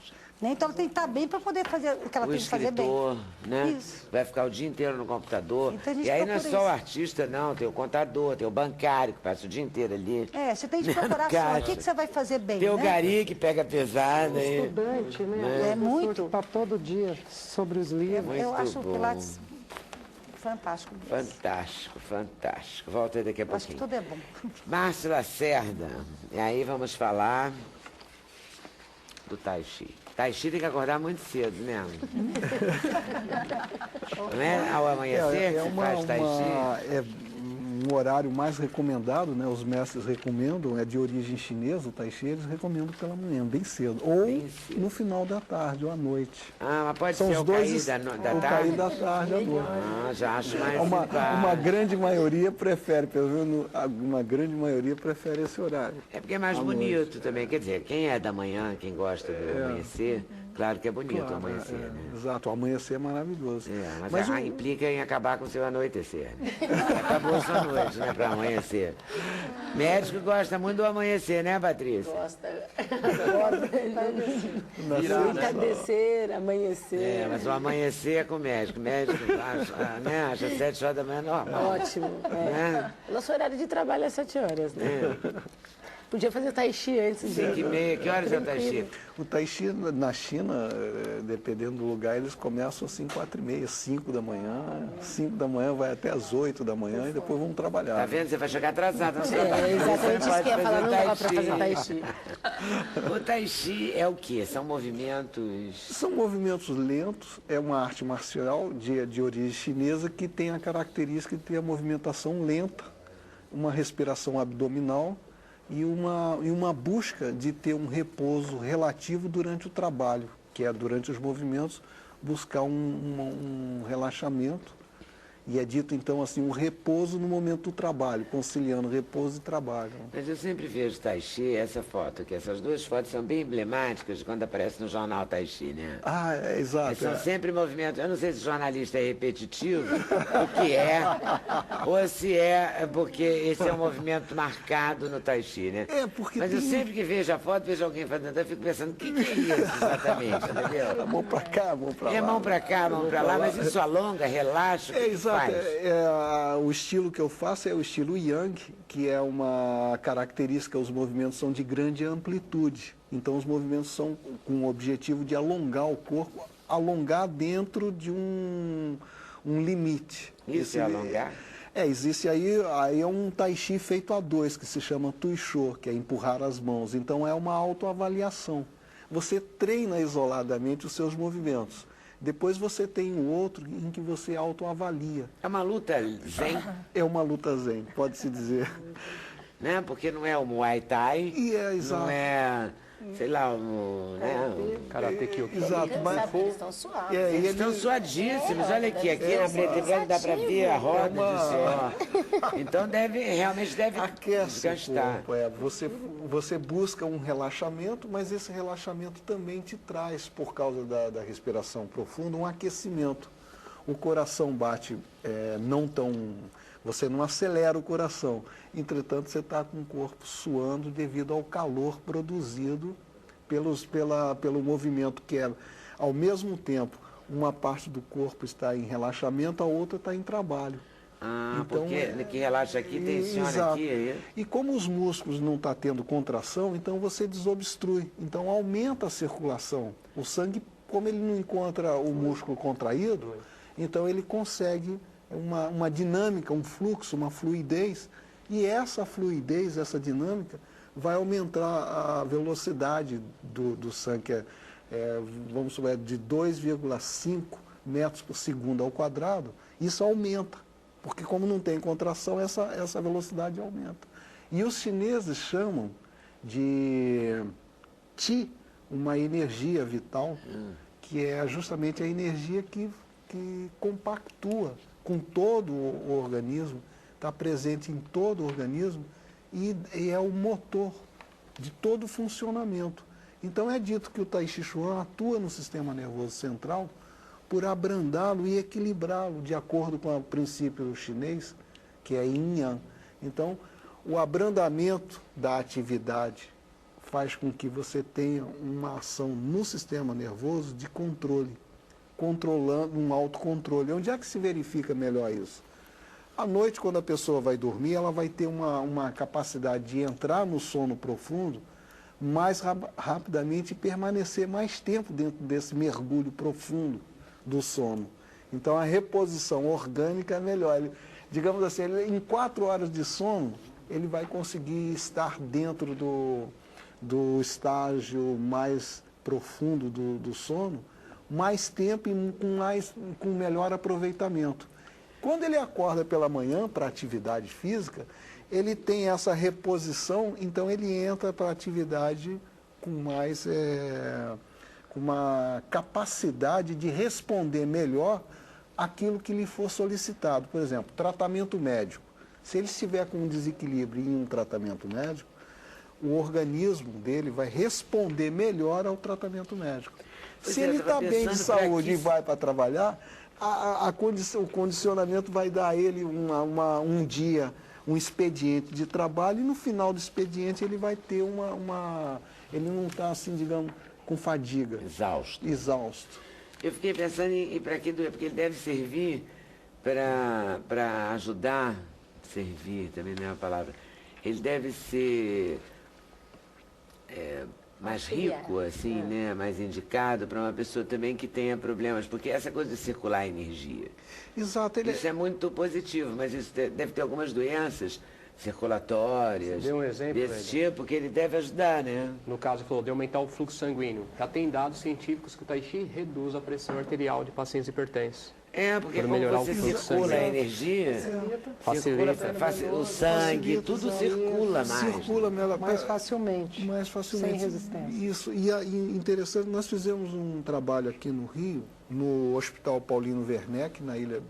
S6: Né? Então, ela tem que estar bem para poder fazer o que ela
S1: O
S6: tem que fazer bem.
S1: escritor, né?
S6: Isso.
S1: Vai ficar o dia inteiro no computador.
S6: Então, a gente
S1: E aí não é
S6: procura
S1: só o
S6: isso.
S1: artista, não. Tem o contador, tem o bancário, que passa o dia inteiro ali.
S6: Você tem de
S1: né, no
S6: procurar só o
S1: caixa.
S6: que você vai fazer bem.
S1: Tem o
S6: né?
S1: gari que pega pesada. e-
S2: Estudante, né?
S6: É
S2: A pessoa
S6: muito.
S2: que está todo dia sobre os livros.
S6: Eu
S1: Muito
S6: acho o
S1: bom.
S6: Pilates fantástico.
S1: Fantástico, fantástico. Volta aí daqui a
S6: Eu acho que
S1: pouquinho.
S6: tudo é bom.
S1: Márcio Lacerda. E aí vamos falar do Tai Chi. Tai Chi tem que acordar muito cedo, né? Não é ao amanhecer que se faz Tai Chi?
S8: É um horário mais recomendado, né? Os mestres recomendam, é de origem chinesa, o Tai Chi, eles recomendam pela manhã, bem cedo. Ou
S1: Bem cedo.
S8: no final da tarde, ou à noite.
S1: Ah, mas pode
S8: São
S1: ser
S8: os
S1: o
S8: dois
S1: cair da
S8: o
S1: tarde?
S8: cair da tarde à noite.
S1: Ah, já acho mais
S8: Uma
S1: simpático.
S8: grande maioria prefere, pelo menos uma grande maioria prefere esse horário.
S1: É porque é mais
S8: À
S1: bonito também. Quer dizer, quem é da manhã, quem gosta do amanhecer, claro que é bonito o
S8: Claro,
S1: amanhecer, né?
S8: Exato, o amanhecer é maravilhoso.
S1: Mas implica em acabar com o seu anoitecer. Né? Acabou sua noite, né? Para amanhecer. Médico gosta muito do amanhecer, né, Patrícia?
S3: Gosta. Entardecer, amanhecer.
S1: Mas o amanhecer é com o médico. O médico acha 7 horas da manhã normal.
S3: Ótimo.
S1: Né?
S3: Nosso horário de trabalho é 7 horas, né? Podia fazer tai chi antes de...
S1: 5h30. Que horas é o Tai Chi?
S8: O Tai Chi na China, dependendo do lugar, eles começam assim 4h30, 5 da manhã. 5 da manhã vai até as 8 da manhã e depois vão trabalhar.
S1: Tá vendo? Você vai chegar atrasado no trabalho.
S3: Exatamente
S1: Você
S3: isso que eu ia
S1: pode
S3: falar, não
S1: fazer
S3: dava para fazer tai chi.
S1: O Tai Chi é o quê? São movimentos...
S8: São movimentos lentos, é uma arte marcial de origem chinesa que tem a característica de ter a movimentação lenta, uma respiração abdominal e uma busca de ter um repouso relativo durante o trabalho, que é durante os movimentos buscar um relaxamento. E é dito, então, assim, um repouso no momento do trabalho, conciliando repouso e trabalho.
S1: Mas eu sempre vejo Tai Chi, essa foto aqui. Essas duas fotos são bem emblemáticas de quando aparece no jornal Tai Chi, né?
S8: Ah, exato.
S1: São sempre movimentos. Eu não sei se jornalista é repetitivo, o que é, ou se é porque esse é um movimento marcado no Tai Chi, né?
S8: Porque
S1: Mas eu sempre que vejo a foto, vejo alguém fazendo, eu fico pensando, o que é isso exatamente, entendeu?
S8: Mão pra cá, mão pra lá.
S1: É mão pra cá, mão pra lá, mas isso alonga, relaxa, o que
S8: Exato.
S1: faz?
S8: O estilo que eu faço é o estilo Yang, que é uma característica, os movimentos são de grande amplitude. Então os movimentos são com o objetivo de alongar o corpo, alongar dentro de um limite.
S1: Isso é alongar?
S8: Existe aí é um Tai Chi feito a dois, que se chama Tuisho, que é empurrar as mãos. Então é uma autoavaliação. Você treina isoladamente os seus movimentos. Depois você tem um outro em que você autoavalia.
S1: É uma luta zen,
S8: É uma luta zen, pode-se dizer.
S1: né? Porque não é o Muay Thai,
S8: E é exato.
S1: não é, sei lá,
S4: Karate Kyoto.
S8: Exato, mas
S3: Eles estão suaves.
S1: Eles estão suadíssimos, olha aqui na preto e branco dá para ver a roda de suor. Então realmente deve
S8: aquece o
S1: desgastar.
S8: corpo. Você busca um relaxamento, mas esse relaxamento também te traz, por causa da respiração profunda, um aquecimento. O coração bate você não acelera o coração. Entretanto, você está com o corpo suando devido ao calor produzido pelo movimento, que é, ao mesmo tempo, uma parte do corpo está em relaxamento, a outra está em trabalho.
S1: Então, porque que relaxa aqui, tensiona
S8: exato.
S1: aqui. Aí.
S8: E como os músculos não estão tendo contração, então você desobstrui. Então aumenta a circulação. O sangue, como ele não encontra o músculo contraído, então ele consegue uma dinâmica, um fluxo, uma fluidez, e essa fluidez, essa dinâmica, vai aumentar a velocidade do sangue, que vamos supor, de 2,5 metros por segundo ao quadrado, isso aumenta, porque como não tem contração, essa velocidade aumenta. E os chineses chamam de Qi, uma energia vital, que é justamente a energia que compactua com todo o organismo, está presente em todo o organismo e é o motor de todo o funcionamento. Então é dito que o Tai Chi Chuan atua no sistema nervoso central por abrandá-lo e equilibrá-lo, de acordo com o princípio chinês, que é Yin Yang. Então, o abrandamento da atividade faz com que você tenha uma ação no sistema nervoso de controle, controlando um autocontrole. Onde é que se verifica melhor isso? À noite, quando a pessoa vai dormir, ela vai ter uma capacidade de entrar no sono profundo mais rapidamente e permanecer mais tempo dentro desse mergulho profundo do sono. Então, a reposição orgânica é melhor. Digamos assim, em 4 horas de sono, ele vai conseguir estar dentro do estágio mais profundo do sono, mais tempo e com melhor aproveitamento. Quando ele acorda pela manhã para a atividade física, ele tem essa reposição, então ele entra para a atividade com uma capacidade de responder melhor aquilo que lhe for solicitado. Por exemplo, tratamento médico. Se ele estiver com um desequilíbrio em um tratamento médico, o organismo dele vai responder melhor ao tratamento médico. Se ele está bem de saúde e vai para trabalhar, o condicionamento vai dar a ele um dia, um expediente de trabalho, e no final do expediente ele vai ter ele não está assim, digamos, com fadiga. Exausto.
S1: Eu fiquei pensando em para que porque ele deve servir para ajudar, servir também não é a palavra, ele deve ser mais rico, assim, né? Mais indicado para uma pessoa também que tenha problemas, porque essa coisa de circular energia.
S8: Exato.
S1: Isso é muito positivo, mas isso deve ter algumas doenças circulatórias,
S4: deu um exemplo
S1: desse tipo, que ele deve ajudar, né?
S4: No caso, falou de aumentar o fluxo sanguíneo. Já tem dados científicos que o Tai Chi reduz a pressão arterial de pacientes hipertensos.
S1: Porque como você circula a energia, o sangue, tudo circula mais.
S8: Circula
S2: mais facilmente. Sem resistência.
S8: Isso. E interessante, nós fizemos um trabalho aqui no Rio, no Hospital Paulino Werneck, na Ilha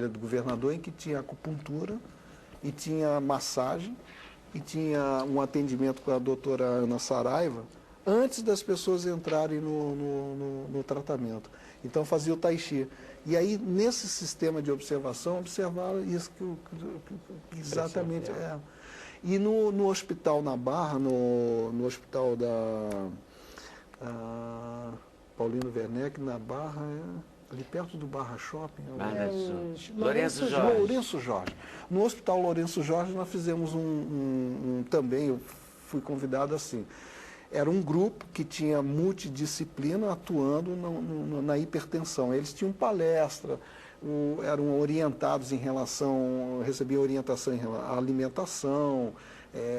S8: do Governador, em que tinha acupuntura e tinha massagem e tinha um atendimento com a doutora Ana Saraiva antes das pessoas entrarem no tratamento. Então fazia o Tai Chi. E aí, nesse sistema de observação, observava isso que exatamente é. E no hospital na Barra, no hospital da Paulino Werneck, na Barra, ali perto do Barra Shopping.
S1: Lourenço Jorge.
S8: Lourenço Jorge. No Hospital Lourenço Jorge, nós fizemos também, eu fui convidado assim. Era um grupo que tinha multidisciplina atuando na hipertensão. Eles tinham palestra, eram orientados recebiam orientação em relação à alimentação,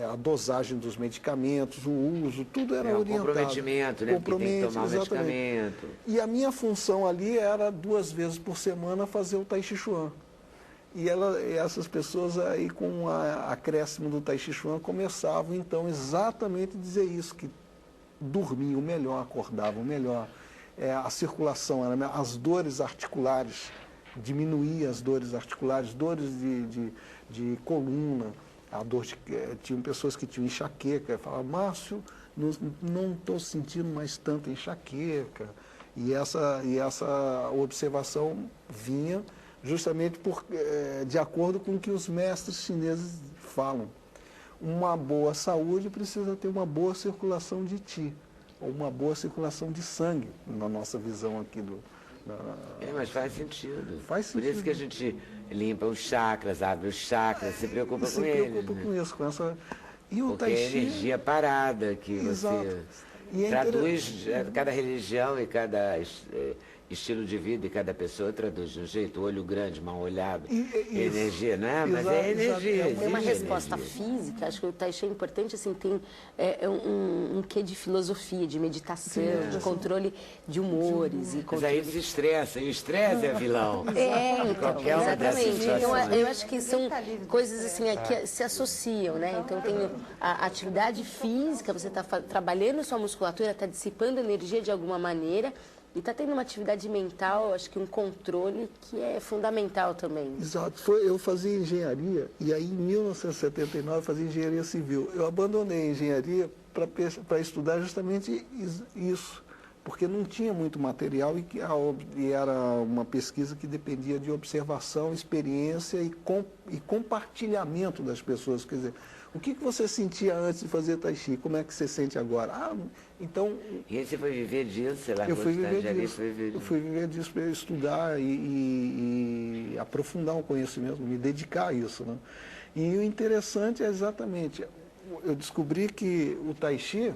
S8: a dosagem dos medicamentos, o uso, tudo era orientado.
S1: Comprometimento, né? Porque tem que tomar o medicamento.
S8: E a minha função ali era 2 vezes por semana fazer o Tai Chi Chuan. E essas pessoas aí, com o acréscimo do Tai Chi Chuan, começavam então exatamente a dizer isso, que dormiam melhor, acordavam melhor, a circulação, as dores articulares, diminuía as dores articulares, dores de coluna, tinham pessoas que tinham enxaqueca, falavam, Márcio, não estou sentindo mais tanta enxaqueca. E essa observação vinha justamente de acordo com o que os mestres chineses falam. Uma boa saúde precisa ter uma boa circulação de Qi, ou uma boa circulação de sangue, na nossa visão aqui
S1: mas faz sentido.
S8: Faz sentido.
S1: Por isso que a gente limpa os chakras, abre os chakras, se preocupa com eles.
S8: Se preocupa com isso, com essa... E o
S1: Porque
S8: Tai Chi...
S1: é energia parada que
S8: Exato.
S1: você traduz, cada religião e cada estilo de vida e cada pessoa traduz de um jeito, olho grande, mal olhado, energia, não é? Mas é energia.
S3: É uma
S1: existe
S3: resposta
S1: energia.
S3: física, acho que o Tai Chi é importante, assim, tem um quê de filosofia, de meditação, de controle de humores. E
S1: Mas
S3: controle...
S1: aí se estressa, e o estresse é vilão.
S3: Então,
S1: Qualquer uma dessas
S3: exatamente. Então,
S1: situações.
S3: eu acho que são coisas assim que se associam, né? Então, tem a atividade física, você está trabalhando sua musculatura, está dissipando energia de alguma maneira e está tendo uma atividade mental, acho que um controle que é fundamental também.
S8: Exato. Eu fazia engenharia e aí em 1979 eu fazia engenharia civil. Eu abandonei a engenharia para estudar justamente isso, porque não tinha muito material e era uma pesquisa que dependia de observação, experiência e compartilhamento das pessoas. Quer dizer, o que você sentia antes de fazer Tai Chi? Como é que você sente agora? Então...
S1: E aí você foi viver disso, sei lá,
S8: Eu fui viver disso para estudar e aprofundar o conhecimento, me dedicar a isso, né? E o interessante é exatamente, eu descobri que o Tai Chi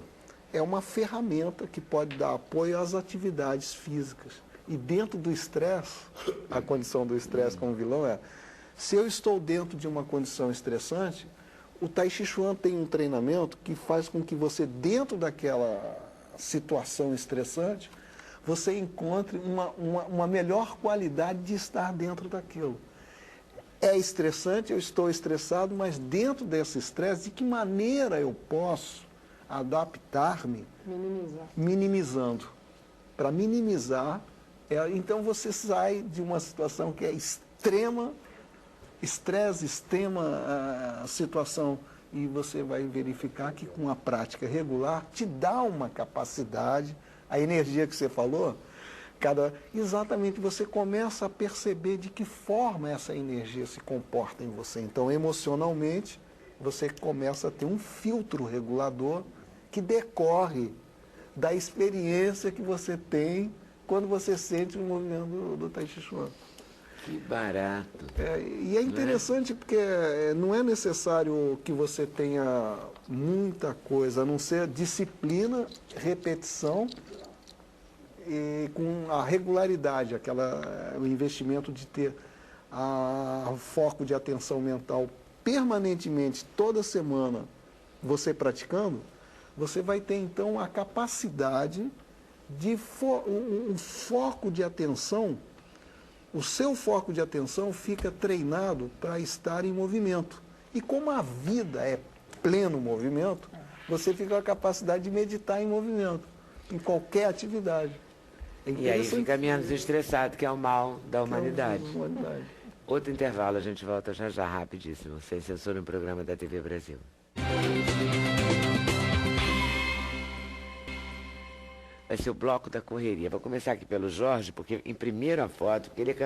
S8: é uma ferramenta que pode dar apoio às atividades físicas. E dentro do estresse, a condição do estresse como vilão se eu estou dentro de uma condição estressante, o Tai Chi Chuan tem um treinamento que faz com que você, dentro daquela situação estressante, você encontre uma melhor qualidade de estar dentro daquilo. É estressante, eu estou estressado, mas dentro desse estresse, de que maneira eu posso adaptar-me minimizando? Para minimizar, então você sai de uma situação que é extrema, estresse, extrema situação, e você vai verificar que com a prática regular te dá uma capacidade, a energia que você falou, exatamente você começa a perceber de que forma essa energia se comporta em você. Então, emocionalmente, você começa a ter um filtro regulador que decorre da experiência que você tem quando você sente o movimento do Tai Chi Chuan.
S1: Que barato.
S8: E é interessante porque não é necessário que você tenha muita coisa, a não ser disciplina, repetição e com a regularidade, o investimento de ter foco de atenção mental permanentemente, toda semana, você praticando, você vai ter então a capacidade de um foco de atenção. O seu foco de atenção fica treinado para estar em movimento. E como a vida é pleno movimento, você fica com a capacidade de meditar em movimento, em qualquer atividade.
S1: E aí fica menos estressado, que é o mal da humanidade.
S8: Humanidade.
S1: Outro intervalo, a gente volta já já, rapidíssimo. Sem censura, um programa da TV Brasil. Vai ser o bloco da correria. Vou começar aqui pelo Jorge, porque imprimiram a foto, porque ele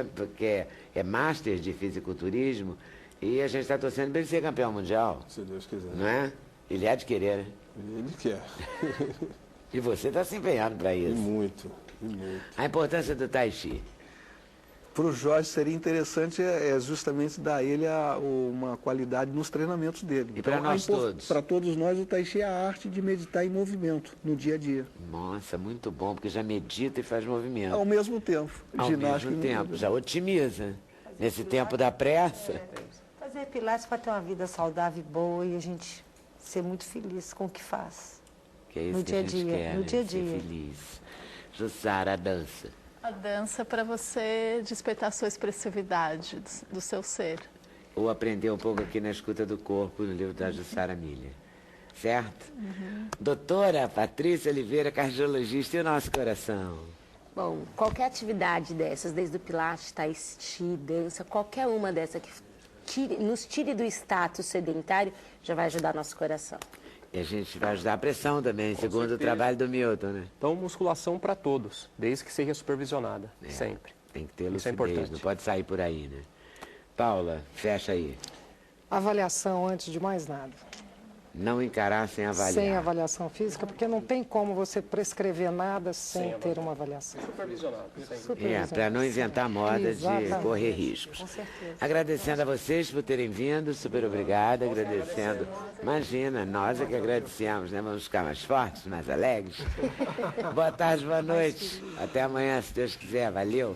S1: é master de fisiculturismo e a gente está torcendo para ele ser campeão mundial.
S5: Se Deus quiser.
S1: Não é? Ele é de querer, né?
S5: Ele quer.
S1: E você está se empenhando para
S5: E
S1: isso.
S5: muito, e muito.
S1: A importância do Tai Chi.
S8: Para o Jorge seria interessante justamente dar a ele uma qualidade nos treinamentos dele.
S1: E para nós todos?
S8: Para todos nós, o Tai Chi é a arte de meditar em movimento, no dia a dia.
S1: Nossa, muito bom, porque já medita e faz movimento.
S8: Ao mesmo tempo.
S1: Ao mesmo tempo, já otimiza. Nesse tempo da pressa.
S6: Fazer pilates para ter uma vida saudável e boa e a gente ser muito feliz com o que faz.
S1: Que é isso
S6: no
S1: que a
S6: dia a
S1: gente
S6: dia,
S1: quer,
S6: no
S1: né?
S6: dia a
S1: Ser
S6: dia.
S1: feliz. Jussara, a dança.
S7: A dança para você despertar a sua expressividade do seu ser.
S1: Ou aprender um pouco aqui na escuta do corpo, no livro da Jussara Milha. Certo? Doutora Patrícia Oliveira, cardiologista, e o nosso coração?
S3: Bom, qualquer atividade dessas, desde o pilates, tai chi, dança, qualquer uma dessas que nos tire do status sedentário, já vai ajudar nosso coração.
S1: E a gente vai ajudar a pressão também, segundo
S4: certeza.
S1: o trabalho do Milton, né?
S4: Então, musculação para todos, desde que seja supervisionada, sempre.
S1: Tem que ter
S4: Isso é
S1: lucidez,
S4: importante.
S1: não pode sair por aí, né? Paula, fecha aí.
S2: Avaliação antes de mais nada.
S1: Não encarar sem avaliar.
S2: Sem avaliação física, porque não tem como você prescrever nada sem ter uma avaliação.
S4: Supervisionado.
S1: Para não inventar moda de
S2: Exatamente.
S1: correr riscos.
S2: Com certeza.
S1: Agradecendo a vocês por terem vindo, super obrigada, agradecendo. Imagina, nós é que agradecemos, né? Vamos ficar mais fortes, mais alegres. Boa tarde, boa noite. Até amanhã, se Deus quiser. Valeu.